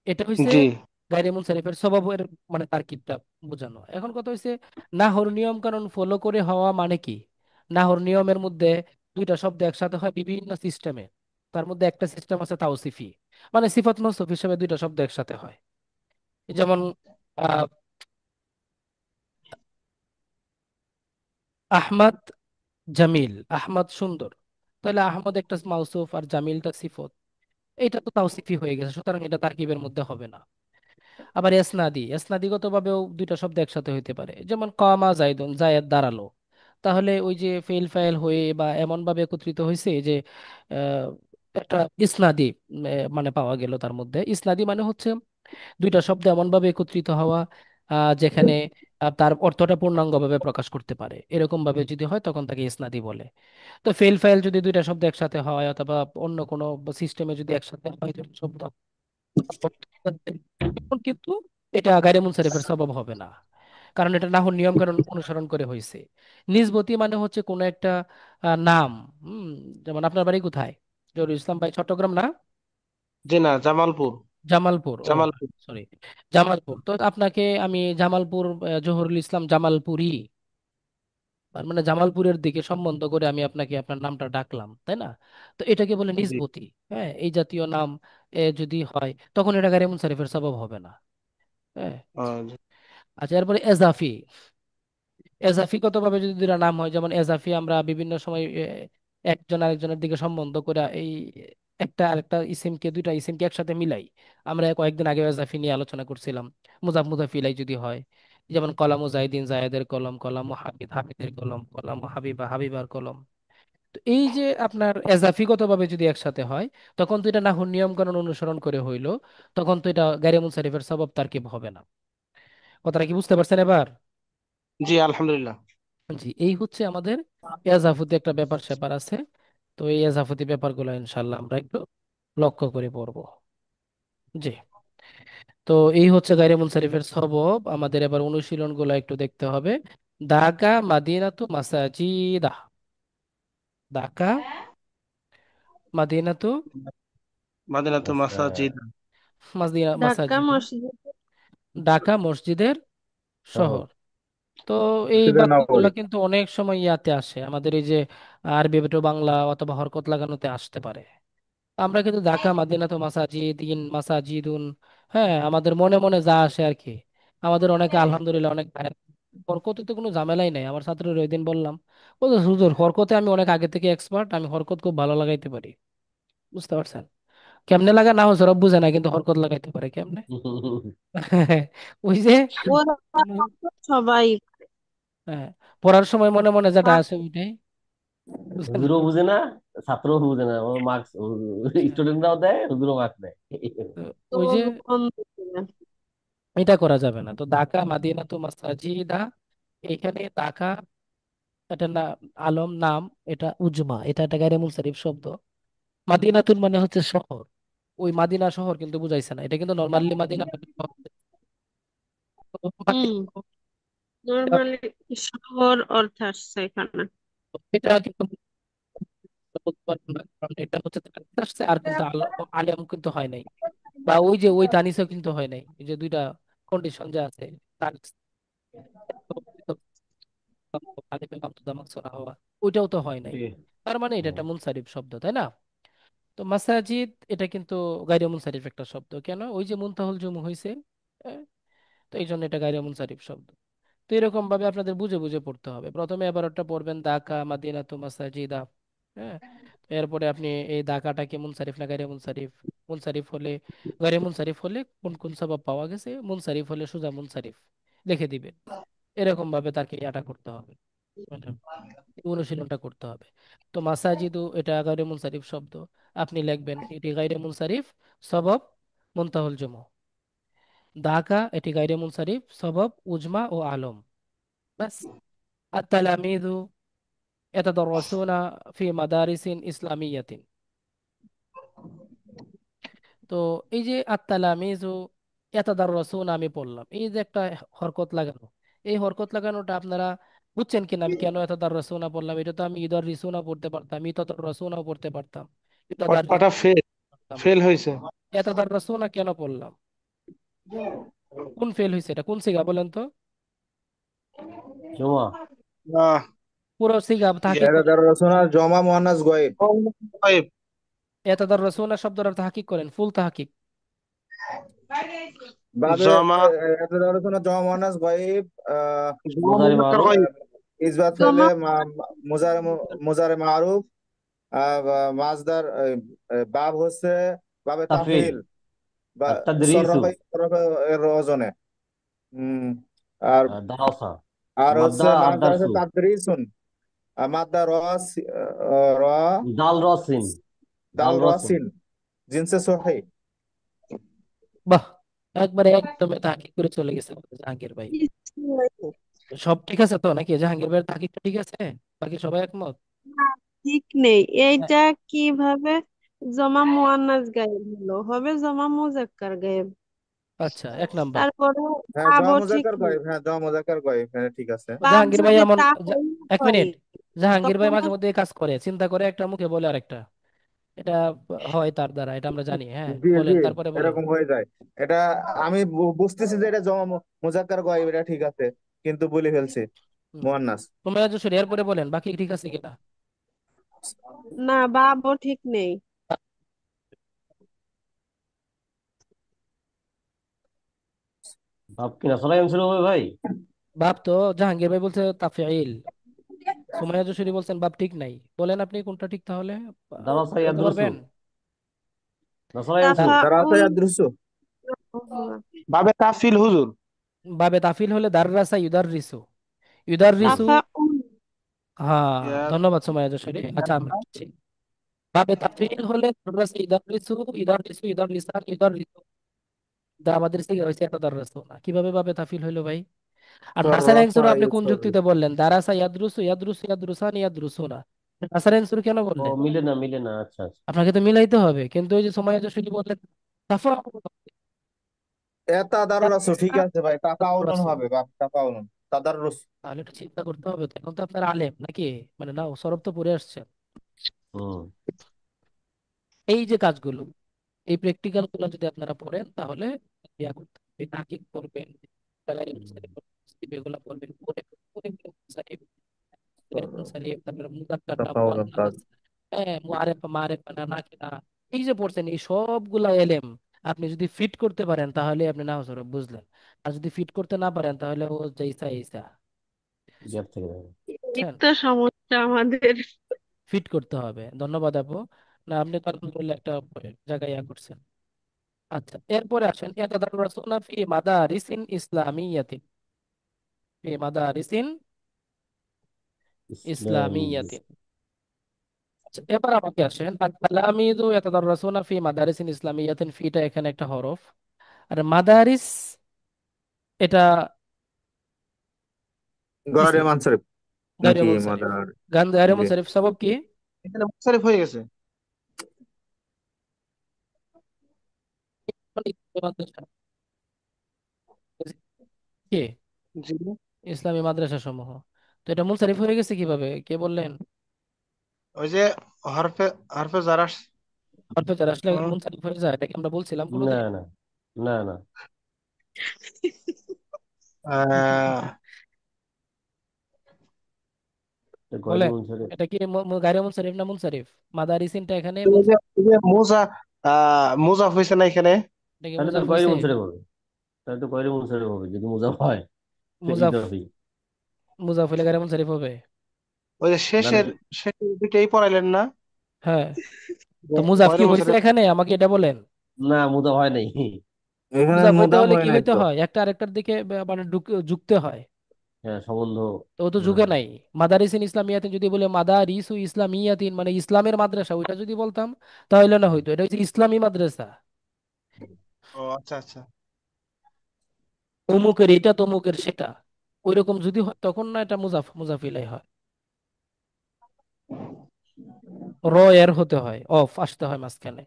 এটা হইছে জি। গায়রে মুনসারিফের সববের মানে তারকিবটা বোঝানো। এখন কথা হইছে নাহর নিয়ম কানুন ফলো করে হওয়া মানে কি? নাহর নিয়মের মধ্যে দুইটা শব্দ একসাথে হয় বিভিন্ন সিস্টেমে, তার মধ্যে একটা সিস্টেম আছে তাওসিফি, মানে সিফাত মৌসুফ হিসেবে দুইটা শব্দ একসাথে হয়। যেমন আহমদ জামিল, আহমদ সুন্দর, তাহলে আহমদ একটা মাউসুফ আর জামিলটা সিফত, এটা তো তাওসিফি হয়ে গেছে, সুতরাং এটা তারকিবের মধ্যে হবে না। আবার এসনাদি, এসনাদিগত ভাবেও দুইটা শব্দ একসাথে হইতে পারে, যেমন কামা জাইদুন, জায়েদ দাঁড়ালো, তাহলে ওই যে ফেল ফাইল হয়ে বা এমন ভাবে একত্রিত হয়েছে যে আহ, একটা ইসনাদি মানে পাওয়া গেল। তার মধ্যে ইসনাদি মানে হচ্ছে দুইটা শব্দ এমন ভাবে একত্রিত হওয়া যেখানে তার অর্থটা পূর্ণাঙ্গভাবে প্রকাশ করতে পারে, এরকম ভাবে যদি হয় তখন তাকে ইসনাদি বলে। তো ফেল ফাইল যদি দুইটা শব্দ একসাথে হয় অথবা অন্য কোনো সিস্টেমে যদি একসাথে হয় দুইটা শব্দ, তখন কিন্তু এটা গায়রে মুনসারিফের সবব হবে না, কারণ এটা নাহর নিয়ম কানুন অনুসরণ করে হয়েছে। নিসবতি মানে হচ্ছে কোনো একটা নাম। হুম, যেমন আপনার বাড়ি কোথায়? জহুরুল ইসলাম ভাই, চট্টগ্রাম না? জি না, জামালপুর। জামালপুর, ও জামালপুর। সরি, জামালপুর। তো আপনাকে আমি জামালপুর জহুরুল ইসলাম জামালপুরি, তার মানে জামালপুরের দিকে সম্বন্ধ করে আমি আপনাকে আপনার নামটা ডাকলাম, তাই না? তো এটাকে বলে জি। নিসবতি। হ্যাঁ, এই জাতীয় নাম যদি হয় তখন এটা গায়রে মুনসারিফের সবব হবে না। হ্যাঁ। জি। আচ্ছা, এরপরে এজাফি, এজাফিগত ভাবে যদি দুইটা নাম হয়, যেমন এজাফি আমরা বিভিন্ন সময় একজন আরেকজনের দিকে সম্বন্ধ করে এই একটা আরেকটা ইসিমকে, দুইটা ইসিমকে একসাথে মিলাই। আমরা কয়েকদিন আগে এজাফি নিয়ে আলোচনা করছিলাম। মুজাফ মুজাফিলাই যদি হয়, যেমন কলাম জাহিদিন, জায়েদের কলম, কলাম হাফিদ, হাফিদের কলম, কলাম হাবিবা, হাবিবার কলম। তো এই যে আপনার এজাফিগত ভাবে যদি একসাথে হয়, তখন তো এটা নাহুর নিয়ম কানুন অনুসরণ করে হইলো, তখন তো এটা গায়রে মুনসারিফের সবব তারকিব হবে না। কথাটা কি বুঝতে পারছেন এবার? জি, আলহামদুলিল্লাহ। জি, এই হচ্ছে আমাদের ইয়াজাফুতি একটা ব্যাপার স্যাপার আছে। তো এই ইয়াজাফুতি ব্যাপারগুলো ইনশাল্লাহ আমরা একটু লক্ষ্য করে পড়বো। জি। তো এই হচ্ছে গায়রে মুনসারিফের সবব। আমাদের এবার অনুশীলন গুলো একটু দেখতে হবে। দাকা মাদিনাতু মাসাজিদা, দাকা মাদিনাতু আচ্ছা, মাদিনাতুল মাসাজিদ। মাদিনা ঢাকা মাসাজিদা, মসজিদ ঢাকা মসজিদের শহর। শহর। তো এই মসজিদে বাক্যগুলো নববী। কিন্তু অনেক সময় ইয়াতে আসে, আমাদের এই যে আরবি বাংলা অথবা হরকত লাগানোতে আসতে পারে। আমরা কিন্তু ঢাকা মাদিনা তো মাসাজিদিন, মাসাজিদুন, হ্যাঁ, আমাদের মনে মনে যা আসে আর কি। আমাদের অনেকে আলহামদুলিল্লাহ অনেক হরকতে তো কোনো ঝামেলাই নাই। আমার ছাত্রের ওই দিন বললাম, বলছে হুজুর হরকতে আমি অনেক আগে থেকে এক্সপার্ট, আমি হরকত খুব ভালো লাগাইতে পারি। বুঝতে পারছেন? কেমনে লাগা না হচ্ছে ওরা বুঝে না, কিন্তু হরকত লাগাইতে পারে কেমনে। ওই যে ওরা মানে, সবাই। হ্যাঁ, পড়ার সময় মনে মনে যেটা আর আছে ওইটাই, বুঝছেন? হুজুরও বুঝে না, ছাত্রও বুঝে না, ও মার্কস স্টুডেন্টরাও দেয়, হুজুরও মার্কস দেয়। তো তো ওই যে বন্ধ ছিলেন। এটা করা যাবে না। তো ঢাকা মাদিনা তো মাসাজিদা, এখানে ঢাকা এটা না, আলম নাম, এটা উজমা, এটা একটা গায়রে মুনসারিফ শব্দ। মাদিনাতুন মানে হচ্ছে শহর, ওই মাদিনা শহর কিন্তু বুঝাইছে না, এটা কিন্তু নর্মালি মাদিনা মানে শহর। তো হুম, নর্মালি শহর অর্থ আসছে এখানে। এটা কিন্তু বলতে পারবো না, কারণ এটা হচ্ছে তানিস আসছে, আর কিন্তু আলেম কিন্তু হয় নাই, বা ওই যে ওই তানিসও কিন্তু হয় নাই, এই যে দুইটা কন্ডিশন যে আছে, তানিস আলিফে মাকসুদা মাকসুরা হওয়া, ওইটাও তো হয় নাই। জি। তার মানে এটা একটা মুনসারিফ শব্দ, তাই না? তো মাসাজিদ এটা কিন্তু গায়রে মুনসারিফ একটা শব্দ, কেন? ওই যে মুনতাহুল জুম হয়েছে, তো এই জন্য এটা গায়রে মুনসারিফ শব্দ। তো এরকম ভাবে আপনাদের বুঝে বুঝে পড়তে হবে। প্রথমে এবারটা পড়বেন দাকা মাদিনাতু মাসাজিদা। হ্যাঁ, তো এরপরে আপনি এই দাকাটাকে মুনসারিফ না গায়রে মুনসারিফ, মুনসারিফ হলে, গায়রে মুনসারিফ হলে কোন কোন সবাব পাওয়া গেছে, মুনসারিফ হলে সোজা মুনসারিফ লিখে দিবেন। এরকম ভাবে তাকে ইয়াটা করতে হবে, মানে এই অনুশীলনটা করতে হবে। তো মাসাজিদু এটা গায়রে মুনসারিফ শব্দ, আপনি লিখবেন এটি গায়রে মুনসারিফ সবাব মুনতাহুল জুমু। দাকা এটি গায়রে মুনসারিফ সবাব উজমা ও আলম। ব্যাস। আত-তালামিযু ইয়াতাদাররাসুনা ফি মাদারিসিন ইসলামিয়াতিন। তো এই যে আত-তালামিযু ইয়াতাদাররাসুনা আমি পড়লাম, এই যে একটা হরকত লাগানো, এই হরকত লাগানোটা আপনারা বুঝছেন কিনা? আমি কেন ইয়াতাদাররাসুনা বললাম? এটা তো আমি ইউদাররিসুনা পড়তে পারতাম, ইতাদাররাসুনাও পড়তে পারতাম, ওটা ইতাদাররিসুনা ফেল পারতাম। ফেল হয়েছে। ইয়াতাদাররাসুনা কেন পড়লাম? কোন ফেল হয়েছে? এটা কোন সিগা বলেন তো? জমা। আহ, পুরো সিগা তাহকিক এটা করেন। দ্বারা রচনা জমা মুয়ান্নাস গয়েব। طيب ইয়াতাদাররাসুনা শব্দটার তাহকিক করেন, ফুল তাহকিক। বাবে জমা এটা দ্বারা রচনা জমা মুয়ান্নাস গয়েব। জমা মুজারি মুজাক্কার মারুফ। গায়ব। ইসবাত ফেলে জমা মুজারে মুজারে মারুফ। মাজদার বাব হচ্ছে বাবে তাফিল। তাফিল বা আর তাদরিসু। সরফে এর ওজনে। হম। আর আর দারাসা। আর মাদ্দা হচ্ছে আর মাছদার হচ্ছে দারসু। তাদরিসুন। আর মাদ্দা র দাল রসিন। দাল দাল রসিন। রসিন জিনসে সহি। বাহ, একবারে একদম তাহকিক করে চলে গেছে আমাদের জাহাঙ্গীর ভাই। সব ঠিক আছে তো নাকি? জাহাঙ্গীর ভাইয়ের তাহকিকটা ঠিক আছে? বাকি সবাই একমত? না, ঠিক নেই হ্যাঁ, এইটা। কিভাবে জমা মুয়ান্নাস গায়েব হলো? হবে জমা মুজাক্কার গায়েব। আচ্ছা, এক নাম্বার। তারপরে হ্যাঁ জমা বাবও ঠিক মুজাক্কার নেই। গয়েব, হ্যাঁ জমা মুজাক্কার গয়েব, হ্যাঁ ঠিক আছে। বাব জাহাঙ্গীর ভাই যদি এমন তা জা- হইলে এক হয় মিনিট, জাহাঙ্গীর ভাই তখন মাঝে মধ্যে এই কাজ করে, চিন্তা করে একটা মুখে বলে আরেকটা। এটা হয় তার দ্বারা, এটা আমরা জানি। হ্যাঁ, জি জি, বলেন, তারপরে বলেন। এরকম হয়ে যায়। এটা আমি বুঝতেছি যে এটা জমা মুজাক্কার গয়েব, এটা ঠিক আছে, কিন্তু বলে ফেলছি হুম, মুয়ান্নাস। তোমরা যশোর এরপরে বলেন বাকি ঠিক আছে কিনা। না, বাবও ঠিক নেই। ভাব কিনা সরাই ছিল ভাই। বাপ তো জাহাঙ্গীর ভাই বলছে তাফঈল, সুমাইয়া যশোরী বলছেন বাপ ঠিক নাই। বলেন আপনি কোনটা ঠিক তাহলে, দারাসা বলতে ইয়াদরুসু। পারবেন? না সরাই দা- যারা আছে তাফাউল ইয়াদরুসু। বাবে তাফিল হুজুর। বাবে তাফিল হলে দাররাসা ইউদাররিসু, ইউদাররিসু। তাফাউল হ্যাঁ, ইয়ার ধন্যবাদ সুমাইয়া যশোরী। আচ্ছা, আমরা আসছি। বাবে তাফিল হলে দাররাসা ইউদাররিসু, ইউদাররিসু ইউদাররিসান ইউদাররিসু। আমাদের সিগা হয়েছে এত দাররাসু না। কিভাবে বাবে তাফিল হইলো ভাই? আর নাসার দর্রাসা অ্যান্সারও আপনি কোন ইউসারি। যুক্তিতে বললেন? দারাসা ইয়াদরুসু ইয়াদরুসু ইয়াদরুসান ইয়াদরুসুনা। নাসার অ্যান্সার কেন ও বললেন? মিলে না, মিলে না, আচ্ছা আচ্ছা। আপনাকে তো মিলাইতে হবে, কিন্তু ওই যে সুমাইয়া যশোরী বললেন তাফাউল, এটা দারুরাসু ঠিক আছে ভাই, তাফাউলুন তাফাউল। হবে বা তাফাউলুন তাদাররুস। তাহলে একটু চিন্তা করতে হবে তো। এখন তো আপনার আলেম নাকি, মানে না সরব তো পড়ে আসছে। হুম। এই যে কাজগুলো, এই প্র্যাকটিক্যাল গুলো যদি আপনারা পড়েন তাহলে ইয়া করতে হবে, তাহকিক করবেন, তাহলে এগুলো পড়বেন, পড়ে পড়ে মুনসারিফ, এর মুনসারিফ, তারপরে মুযাক্কার না তাফাউলুন মুআন্নাস, হ্যাঁ মুআরিফা মারিফা না নাকিরা, এই যে পড়ছেন এই সবগুলা এলেম আপনি যদি ফিট করতে পারেন তাহলে আপনি নাহু সরব বুঝলেন। আর যদি ফিট করতে না পারেন তাহলে ও যাইসা ইসা। গ্যাপ থেকে যাবে। এই তো সমস্যা আমাদের। ফিট করতে হবে। ধন্যবাদ আপু। না, আপনি তো আলহামদুলিল্লাহ একটা জায়গায় ইয়া করছেন। আচ্ছা, এরপরে আসেন ইয়াতাদাররাসুনা ফি মাদারিসিন ইসলামিয়াতিন, ফি মাদারিসিন ইসলামিয়া। ইসলামিয়াতিন। আচ্ছা, এবার আমাকে আসেন আত-তালামিযু ইয়াতাদাররাসুনা ফি মাদারিসিন ইসলামিয়াতিন, ফিটা এখানে একটা হরফ। আর মাদারিস এটা গয়রে ইসম, মানসারিফ গায়রে নাকি মুনসারিফ। মাদার। গায়রে জি। মুনসারিফ সবব কি? এখানে মুনসারিফ হয়ে গেছে। কি? জি। ইসলামী মাদ্রাসা সমূহ। তো এটা মুনসারিফ হয়ে গেছে কিভাবে, কে বললেন? ওই যে হরফে হরফে যারা হরফে জার আসলে হুম, মুনসারিফ হয়ে যায়, এটা কি আমরা বলছিলাম না কোনোদিন? না, না না। আহ, গয়রে বলেন, মুনসারিফ। এটা কি গায়রে মুনসারিফ না মুনসারিফ? মাদারিসিনটা এখানে ওই যে মুজাফ হয়েছে না এখানে। এটা কি তাহলে তো মুজাফ গয়রে হইছে? মুনসারিফ হবে। তাহলে তো গয়রে মুনসারিফ হবে যদি মুজাফ হয়। তো মুজাফ, ইদাফি। মুজাফ হইলে গায়রে মুনসারিফ হবে? ওই যে না না, শেষের দুইটাই পড়াইলেন না? হ্যাঁ, তো মুজাফ কি গয়রে হয়েছে মুনসারিফ। এখানে, আমাকে এটা বলেন। না মুদা হয় নাই। এখানে মুজাফ হইতে মুদাফ হলে হয় কি নাই হইতে তো। হয়, একটা আরেকটার দিকে মানে যুক্তে হয়। হ্যাঁ, সম্বন্ধ। তো ও তো যুগে নাই। মাদারিসিন ইসলামিয়াতিন যদি বলে মাদারিসু ইসলামিয়াতিন মানে ইসলামের মাদ্রাসা, ওইটা যদি বলতাম তাহলে না হইতো, এটা হচ্ছে ইসলামী মাদ্রাসা। ও আচ্ছা আচ্ছা। অমুকের এটা তমুকের সেটা, ওইরকম যদি হয় তখন না এটা মুজাফিলাই হয়। র এর হতে হয়, অফ আসতে হয় মাঝখানে।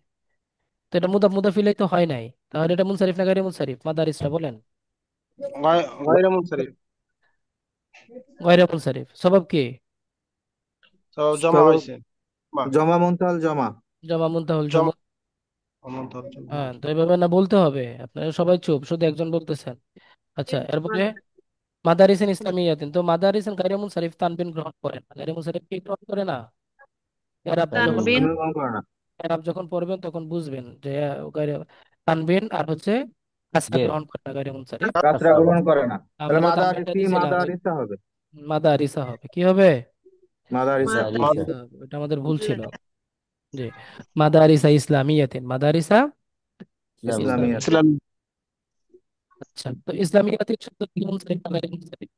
তো এটা মুদাফিলাই তো হয় নাই, তাহলে এটা মুনসারিফ না গায়রে মুনসারিফ? মাদারিসটা বলেন। গয়রে মুনসারিফ। গায়রে মুনসারিফ। সবাব কি? তো জমা সব হয়েছে। মা। জমা মুনতাহাল জমা। জমা মুনতাহুল জমা জমা। অনন্তর জমা। হ্যাঁ, তো এইভাবে না বলতে হবে, আপনারা সবাই চুপ, শুধু একজন বলতেছেন। আচ্ছা, এরপরে মাদারিসিন ইসলামিয়াতিন, তো মাদারিসিন গায়রে মুনসারিফ তানবিন গ্রহণ করে না, গায়রে মুনসারিফ কি গ্রহণ করে না? এরাব যখন তানবিন। তানভীর গ্রহণ করে না। এরাব যখন পড়বেন তখন বুঝবেন যে গায়রে তানবিন আর হচ্ছে কাসরা জের। গ্রহণ করে না গায়রে মুনসারিফ। কাতরা কাসরা হবে। গ্রহণ করে না, তাহলে আমরা তানবিনটা মাদারিসি দিছিলাম যে মাদারিসা হবে। মাদারিসা হবে, কি হবে? মাদারিসা। মাদারিসা। মাদারিসা হবে, এটা আমাদের ভুল ছিল। জি, মাদারিসা ইসলামিয়াতিন, মাদারিসা ইসলামিয়া। ইসলামিয়াত। ইসলামিয়া। ইসলাম। আচ্ছা, তো ইসলামিয়াতিন শব্দ কি মুনসারিফ না গায়রে মুনসারিফ?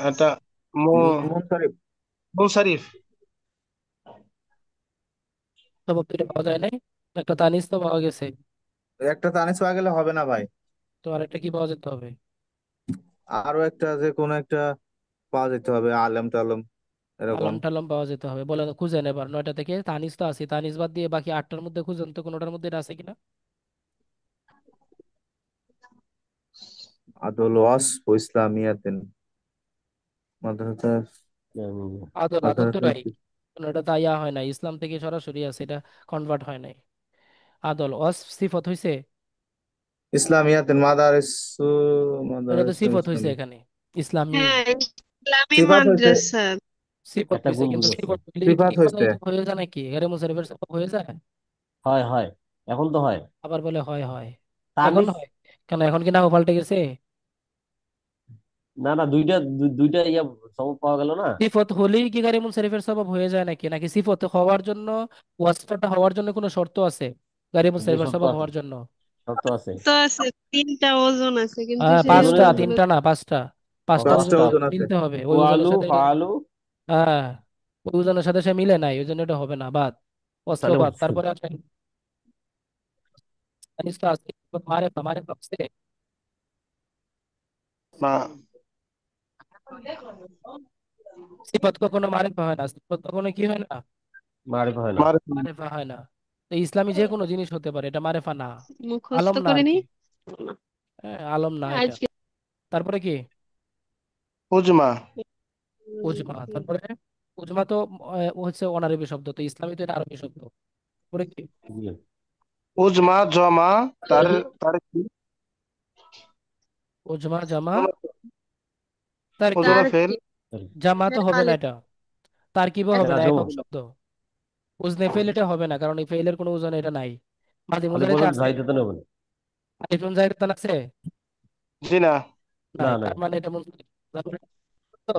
এটা মুনসারিফ। মুনসারিফ। সবাব তো এটা পাওয়া যায় নাই, একটা তানিস তো পাওয়া গেছে। একটা তানিস পাওয়া গেলে হবে না ভাই, তো আরেকটা কি পাওয়া যেতে হবে? আরো একটা যে কোনো একটা পাওয়া যেতে হবে, আলেম টালম এরকম। আলম টালম পাওয়া যেতে হবে, বলেন খুঁজেন এবার, 9টা থেকে তানিস তো আছে, তানিস বাদ দিয়ে বাকি 8টার মধ্যে খুঁজেন তো কোনোটার মধ্যে এটা আছে কিনা। আদল ওয়াস ও ইসলামিয়াতিন মাদ্রাসা। আদল, আদল তো মাদ্রাসা নাই, কোনোটা তা ইয়া হয় নাই, ইসলাম থেকে সরাসরি আছে, এটা কনভার্ট হয় নাই। আদল ওয়াস সিফত হইছে, ইসলামিয়াতিন মাদারিস এটা তো মাদারিস সিফত হইছে ইসলামিয়া। এখানে, ইসলামী। হ্যাঁ, ইসলামী সিফাত হয়েছে। মাদ্রাসা। সিফত একটা হইছে, গুণ কিন্তু বুঝাচ্ছে। সিফত হইলে সিফাত কি হয়েছে। কথাই হয়ে যায় নাকি, গায়রে মুনসারিফের সবব হয়ে যায়? হয় হয়, এখন তো হয়। আবার বলে হয় হয়, এখন তানিস। হয় কেন, এখন কি নাম পাল্টে গেছে? না না, দুইটা ইয়া সব পাওয়া গেল না। সিফত হলেই কি গায়রে মুনসারিফের সবব হয়ে যায় নাকি, নাকি সিফত হওয়ার জন্য, ওয়াসফটা হওয়ার জন্য কোনো শর্ত আছে গায়রে যে মুনসারিফের শর্ত সবব আছে, হওয়ার জন্য? শর্ত আছে। তো আছে, 3টা ওজন আছে, কিন্তু হ্যাঁ, সেই পাঁচটা, ওজনের। ওজনগুলো। তিনটা না পাঁচটা, ও পাঁচটা ওজন পাঁচটা পাঁচটা। ওজন আছে। মিলতে হবে ওই ওজনের ওয়ালু সাথে ফালু। হ্যাঁ, ওই ওজনের সাথে সে মিলে নাই, ওই জন্য এটা হবে না, বাদ। অস্ত্র তাহলে বাদ, তারপরে আসেন তানিসটা আছে, মারেফা, মারেফা আছে। না। সিফাত কখনো মারেফা হয় না, সিফাত কখনো কি হয় না, মারিফ হয় না। মার। মারেফা হয় না। তো ইসলামী যে কোনো জিনিস হতে পারে, এটা মারেফা না, মুখস্থ আলম না করে আর নি কি। হ্যাঁ, আলম না এটা। আজকে। তারপরে কি? উজমা। উজমা, তারপরে উজমা তো ও হচ্ছে অনারবি শব্দ, তো ইসলামী তো এটা আরবি শব্দ। তারপরে কি? জি। উজমা জমা। তার তার কি? উজমা জামা, তার কি? ওজনে তার ফেল। কি? জামা তো হবে না আলিফ। এটা, তারকিবও হবে এটা না, জমা। একক শব্দ। উজনে ফেল এটা হবে না, কারণ এই ফেলের কোনো ওজন এটা নাই। মাঝে আলিফ মুজারিতে বলবেন, আছে, জাহিদ তো নেবেন। জি আলিফুন জাহিদান আছে, না। নাই, না না, তার মানে এটা তারপরে তো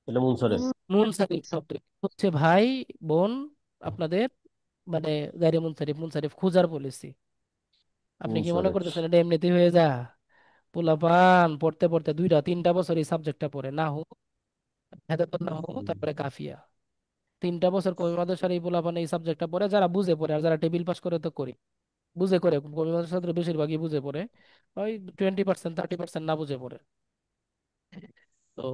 এটা মুনসারেফ। মুনসারিফ শব্দ হচ্ছে ভাই বোন আপনাদের, মানে গায়রে মুনসারিফ, মুনসারিফ খুঁজার পলিসি। আপনি কি মনে মুনসারেফ। করতেছেন এটা এমনিতেই হয়ে যা? পোলাপান পড়তে পড়তে 2টা 3টা বছর এই সাবজেক্টটা পড়ে, নাহু, হেদায়াতুন নাহু, তারপরে কাফিয়া। 3টা বছর কবি মাদ্রাসার এই পোলাপান এই সাবজেক্টটা পড়ে, যারা বুঝে পড়ে, আর যারা টেবিল পাস করে তো করি বুঝে করে, কবি মাদ্রাসার বেশিরভাগই বুঝে পড়ে, ওই 20% 30% না বুঝে পড়ে। তো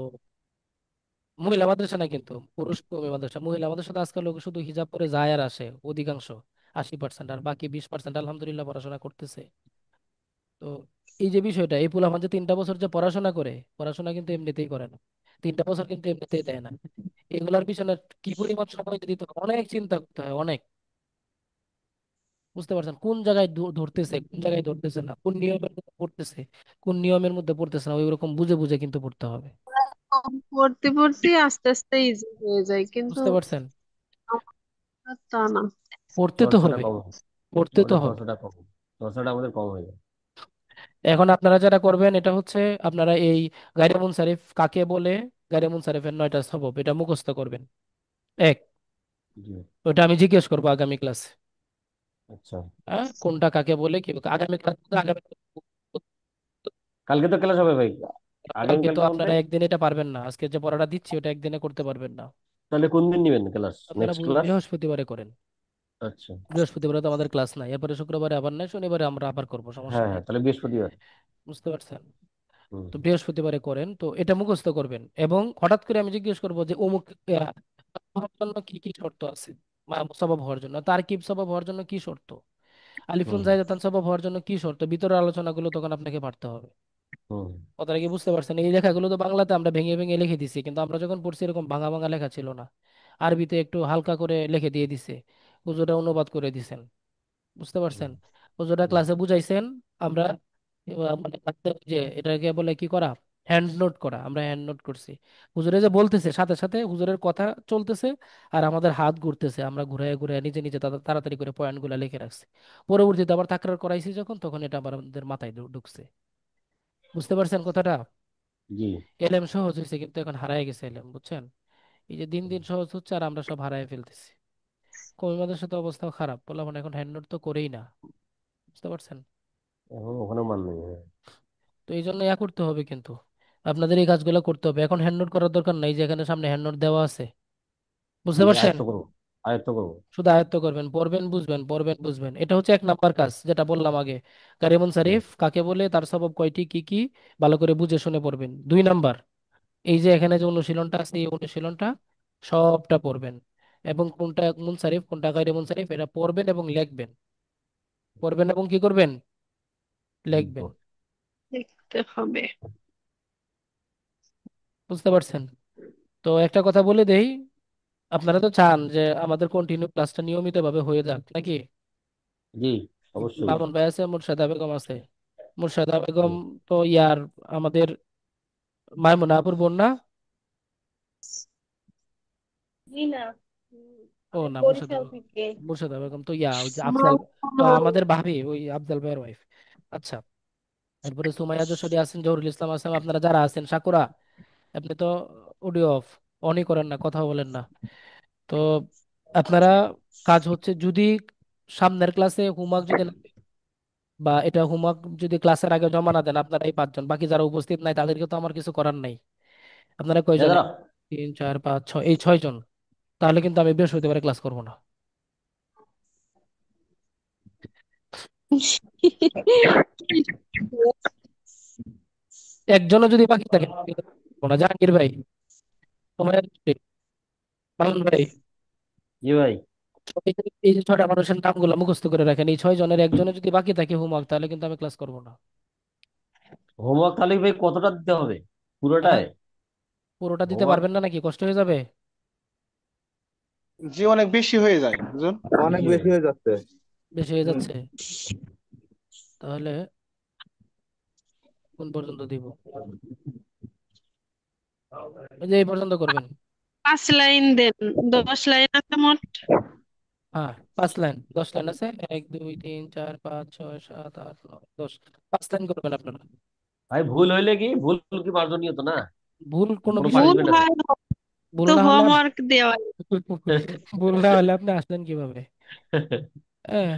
মহিলা মাদ্রাসা না কিন্তু, পুরুষ কবি মাদ্রাসা, মহিলা মাদ্রাসাতে আজকাল লোক শুধু হিজাব পরে যায় আর আসে অধিকাংশ, 80%, আর বাকি 20% আলহামদুলিল্লাহ পড়াশোনা করতেছে। তো এই যে বিষয়টা, এই পোলাপান যে 3টা বছর যে পড়াশোনা করে, পড়াশোনা কিন্তু এমনিতেই করে না, 3টা বছর কিন্তু এমনিতেই দেয় না। এগুলার পিছনে কি পরিমাণ সময় দিতে হয়, অনেক চিন্তা করতে হয়, অনেক। বুঝতে পারছেন কোন জায়গায় ধরতেছে, কোন জায়গায় ধরতেছে না, কোন নিয়মের মধ্যে পড়তেছে, কোন নিয়মের মধ্যে পড়তেছে না, ওই রকম বুঝে বুঝে কিন্তু পড়তে হবে। পড়তে পড়তে আস্তে আস্তে ইজি হয়ে যায়, কিন্তু বুঝতে পারছেন? আমার তা না। পড়তে তো চর্চাটা হবে, কম হয়। পড়তে তো আমাদের হবে। চর্চাটা কম, চর্চাটা আমাদের কম হয়ে যায়। এখন আপনারা যারা করবেন এটা হচ্ছে, আপনারা এই গায়রে মুনসারিফ কাকে বলে, গায়রে মুনসারিফের 9টা সবব এটা মুখস্থ করবেন। এক, জি। ওটা আমি জিজ্ঞেস করবো আগামী ক্লাসে। আচ্ছা, হ্যাঁ, কোনটা কাকে বলে কি আগামী ক্লাস, আগামী কালকে তো ক্লাস হবে ভাই, কালকে তো আগামীকালকে বলতে? আপনারা একদিন এটা পারবেন না, আজকে যে পড়াটা দিচ্ছি ওটা একদিনে করতে পারবেন না। তাহলে কোন দিন নিবেন ক্লাস, আপনারা নেক্সট ক্লাস? বৃহস্পতিবারে করেন। আচ্ছা। বৃহস্পতিবারে তো আমাদের ক্লাস নাই, এরপরে শুক্রবারে আবার নাই, শনিবারে আমরা আবার করবো, সমস্যা হ্যাঁ নেই। হ্যাঁ, তাহলে বৃহস্পতিবার। বুঝতে পারছেন? হুম। তো বৃহস্পতিবারে করেন, তো এটা মুখস্থ করবেন। এবং হঠাৎ করে আমি জিজ্ঞেস করবো যে অমুক হওয়ার জন্য কি কি শর্ত আছে, সবাব হওয়ার জন্য তারকিব সবাব হওয়ার জন্য কি শর্ত, আলিফুন হুম। জাইদাতান সবাব হওয়ার জন্য কি শর্ত, ভিতরের আলোচনাগুলো তখন আপনাকে পারতে হবে। হুম। কথাটা কি বুঝতে পারছেন? এই লেখাগুলো তো বাংলাতে আমরা ভেঙে ভেঙে লিখে দিছি, কিন্তু আমরা যখন পড়ছি এরকম ভাঙা ভাঙা লেখা ছিল না, আরবিতে একটু হালকা করে লিখে দিয়ে দিছে, হুজুরা অনুবাদ করে দিছেন। বুঝতে হুম। পারছেন? হুজুরা হুম। ক্লাসে বুঝাইছেন, আমরা মানে class এ যে এটাকে বলে কি করা, হ্যান্ড নোট করা, আমরা হ্যান্ড নোট করছি। হুজুরে যে বলতেছে সাথে সাথে হুজুরের কথা চলতেছে, আর আমাদের হাত ঘুরতেছে, আমরা ঘুরায় ঘুরায় নিজে নিজে তাড়াতাড়ি করে পয়েন্ট গুলা লিখে রাখছি। পরবর্তীতে আবার তাকরার করাইছি যখন, তখন এটা আবার আমাদের মাথায় ঢুকছে। বুঝতে পারছেন কথাটা? জি। এলেম সহজ হয়েছে, কিন্তু এখন হারায় গেছে এলেম, বুঝছেন? এই যে দিন দিন সহজ হচ্ছে আর আমরা সব হারায় ফেলতেছি। কমি মাদ্রাসার তো অবস্থাও খারাপ, বললাম না, এখন হ্যান্ড নোট তো করেই না। বুঝতে পারছেন? এখন ওখানে মান নেই, হ্যাঁ। তো এই জন্য ইয়া করতে হবে কিন্তু, আপনাদের এই কাজগুলো করতে হবে। এখন হ্যান্ড নোট করার দরকার নাই, যে এখানে সামনে হ্যান্ড নোট দেওয়া আছে। বুঝতে জি, পারছেন? আয়ত্ত করবো, আয়ত্ত করবো। শুধু আয়ত্ত করবেন, পড়বেন বুঝবেন, পড়বেন বুঝবেন, এটা হচ্ছে 1 নাম্বার কাজ, যেটা বললাম আগে। কারিমুন হুম। শরীফ কাকে বলে, তার সবব কয়টি, কি কি, ভালো করে বুঝে শুনে পড়বেন। 2 নাম্বার, এই যে এখানে যে অনুশীলনটা আছে এই অনুশীলনটা সবটা পড়বেন, এবং কোনটা মুনসারিফ কোনটা গায়রে মুনসারিফ এটা পড়বেন এবং লিখবেন। পড়বেন এবং কি করবেন, লিখবো। লিখবেন। দেখতে হবে। বুঝতে পারছেন? তো একটা কথা বলে দেই, আপনারা তো চান যে আমাদের কন্টিনিউ ক্লাসটা নিয়মিত ভাবে হয়ে যাক নাকি? জি, অবশ্যই। মামুন ভাই আছে, মুর্শাদা বেগম আছে। মুর্শাদা বেগম হুম। তো ইয়ার আমাদের মাইমুনা আপুর বোন না? জি না, ও আমি না, মুর্শাদা বরিশাল বেগম, থেকে। মুর্শাদা বেগম তো ইয়া ওই যে আফজাল, মামুনুল। আমাদের ভাবি, ওই আফজাল ভাইয়ের ওয়াইফ। আচ্ছা, এরপরে সুমাইয়া যশোরী আছেন, জহুরুল ইসলাম আছেন, আপনারা যারা আছেন, সাকুরা, আপনি তো অডিও অফ, অনই করেন না, কথা বলেন না। তো আপনারা, কাজ হচ্ছে যদি সামনের ক্লাসে হোমওয়ার্ক যদি বা এটা হোমওয়ার্ক যদি ক্লাসের আগে জমা না দেন, আপনারা এই 5 জন, বাকি যারা উপস্থিত নাই তাদেরকে তো আমার কিছু করার নাই। আপনারা এই কয়জন? দাঁড়া। 3 4 5 6, এই 6 জন। তাহলে কিন্তু আমি বৃহস্পতিবারে ক্লাস করবো না। একজনও যদি বাকি থাকে আমি তো করবো না। জাহাঙ্গীর ভাই, তোমার মামুন ভাই, জি ভাই। এই যে 6টা মানুষের নামগুলো মুখস্থ করে রাখেন, এই 6 জনের একজনের যদি বাকি থাকে হোমওয়ার্ক, তাহলে কিন্তু আমি ক্লাস করবো না। হোমওয়ার্ক তাহলে ভাই কতটা দিতে হবে, হ্যাঁ, পুরোটাই পুরোটা দিতে হোমওয়ার্ক? পারবেন না নাকি? কষ্ট হয়ে যাবে। যে অনেক বেশি হয়ে যায় বুঝুন। অনেক বেশি হয়ে বেশি যায়। হয়ে যাচ্ছে। বেশি হয়ে হুম। যাচ্ছে, তাহলে কোন পর্যন্ত দিব? এই যে এই পর্যন্ত করবেন। 5 লাইন দেন, 10 লাইন আছে মোট। হ্যাঁ, 5 লাইন, 10 লাইন আছে, 1 2 3 4 5 6 7 8 9 10, 5 লাইন করবেন আপনারা। ভাই ভুল হইলে কি, ভুল কি মার্জনীয় তো না? ভুল কোনো কোনো বিষয় ভুল না। পানিশমেন্ট আছে? হয় ভুল তো না হলে হোমওয়ার্ক দেওয়া। ভুল না হলে আপনি আসলেন কিভাবে? হ্যাঁ,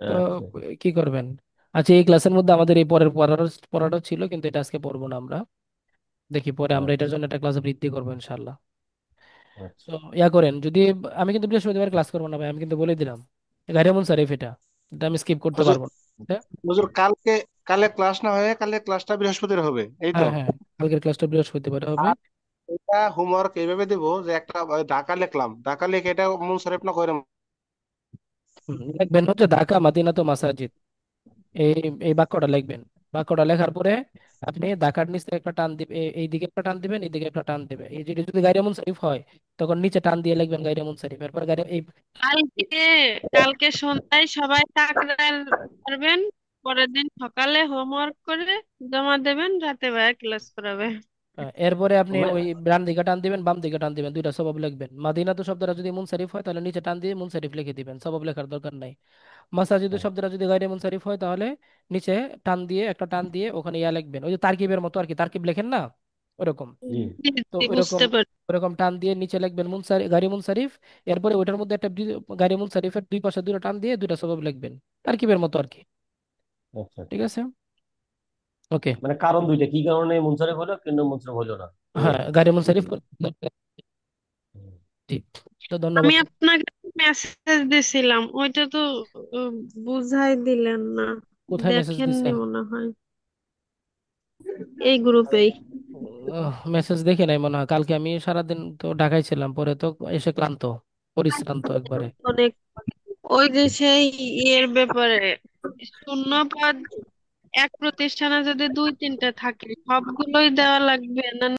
তো আচ্ছা। কি করবেন? আচ্ছা, এই ক্লাসের মধ্যে আমাদের এই পরের পড়াটা ছিল, কিন্তু এটা আজকে পড়বো না আমরা। দেখি পরে আমরা এটার আচ্ছা। জন্য একটা ক্লাস বৃদ্ধি করবো ইনশাল্লাহ। আচ্ছা। তো ইয়া করেন যদি, আমি কিন্তু বৃহস্পতিবার ক্লাস করবো না ভাই, আমি কিন্তু বলে দিলাম। গাড়ি মুনসারিফ এটা, এটা আমি স্কিপ করতে হুজুর, পারবো না। হ্যাঁ, হুজুর কালে ক্লাস না হয়ে কালে ক্লাসটা বৃহস্পতিবার হবে, এই তো। হ্যাঁ, হ্যাঁ, কালকের ক্লাসটা বৃহস্পতিবার হবে। আর এটা হোমওয়ার্ক এইভাবে দেবো যে একটা ঢাকা লিখলাম, ঢাকা লিখে এটা মুনসারিফ না করে। লিখবেন হচ্ছে ঢাকা মাদিনা তো মাসাজিদ, এই এই বাক্যটা লিখবেন। বাক্যটা লেখার পরে আপনি ঢাকার নিচে একটা টান দিবেন, এই দিকে একটা টান দিবেন, এইদিকে একটা টান দিবেন, এই যেটা যদি গায়রে মুনসারিফ হয় তখন নিচে টান দিয়ে লিখবেন গায়রে মুনসারিফ, এরপর গায়রে এই কালকে কালকে সন্ধ্যায় সবাই তাকরার করবেন, পরের দিন সকালে হোমওয়ার্ক করে জমা দেবেন, রাতে ভাইয়া ক্লাস করাবে। এরপরে আপনি মানে ওই ডান দিকে টান দিবেন, বাম দিকে টান দিবেন, দুইটা সবাব লিখবেন। মাদিনাতু শব্দটা যদি মুনসারিফ হয় তাহলে নিচে টান দিয়ে মুনসারিফ লিখে দিবেন, সবাব লেখার দরকার নাই। মাসাজিদু হ্যাঁ, শব্দটা যদি গায়রে মুনসারিফ হয় তাহলে নিচে টান দিয়ে, একটা টান দিয়ে ওখানে ইয়া লিখবেন, ওই যে তারকিবের মতো আর কি, তারকিব লেখেন না ওরকম। জি, জি তো জি, ওইরকম বুঝতে পারছি। ওরকম টান দিয়ে নিচে লিখবেন গায়রে মুনসারিফ। এরপরে ওইটার মধ্যে একটা গায়রে মুনসারিফের দুই পাশে দুটো টান দিয়ে দুইটা সবাব লিখবেন, তারকিবের মতো আর কি। আচ্ছা ঠিক আচ্ছা। আছে, ওকে। মানে কারণ দুইটা, কি কারণে মুনসারিফ হলো, কেন মুনসারিফ হলো না, এই হ্যাঁ, আর কি। গায়রে মুনসারিফ। হুম। ঠিক। তো ধন্যবাদ। আমি আপনাকে মেসেজ দিছিলাম, ওইটা তো উম, বুঝাই দিলেন না, কোথায় মেসেজ দেখেননি দিছেন? মনে হয়, এই গ্রুপেই। মেসেজ দেখে নাই মনে হয়, কালকে আমি সারাদিন তো ঢাকায় ছিলাম, পরে তো এসে ক্লান্ত, পরিশ্রান্ত একবারে। অনেক, ওই যে সেই ইয়ের ব্যাপারে, শূন্য পদ এক প্রতিষ্ঠানে যদি দুই তিনটা থাকে সবগুলোই দেওয়া লাগবে না?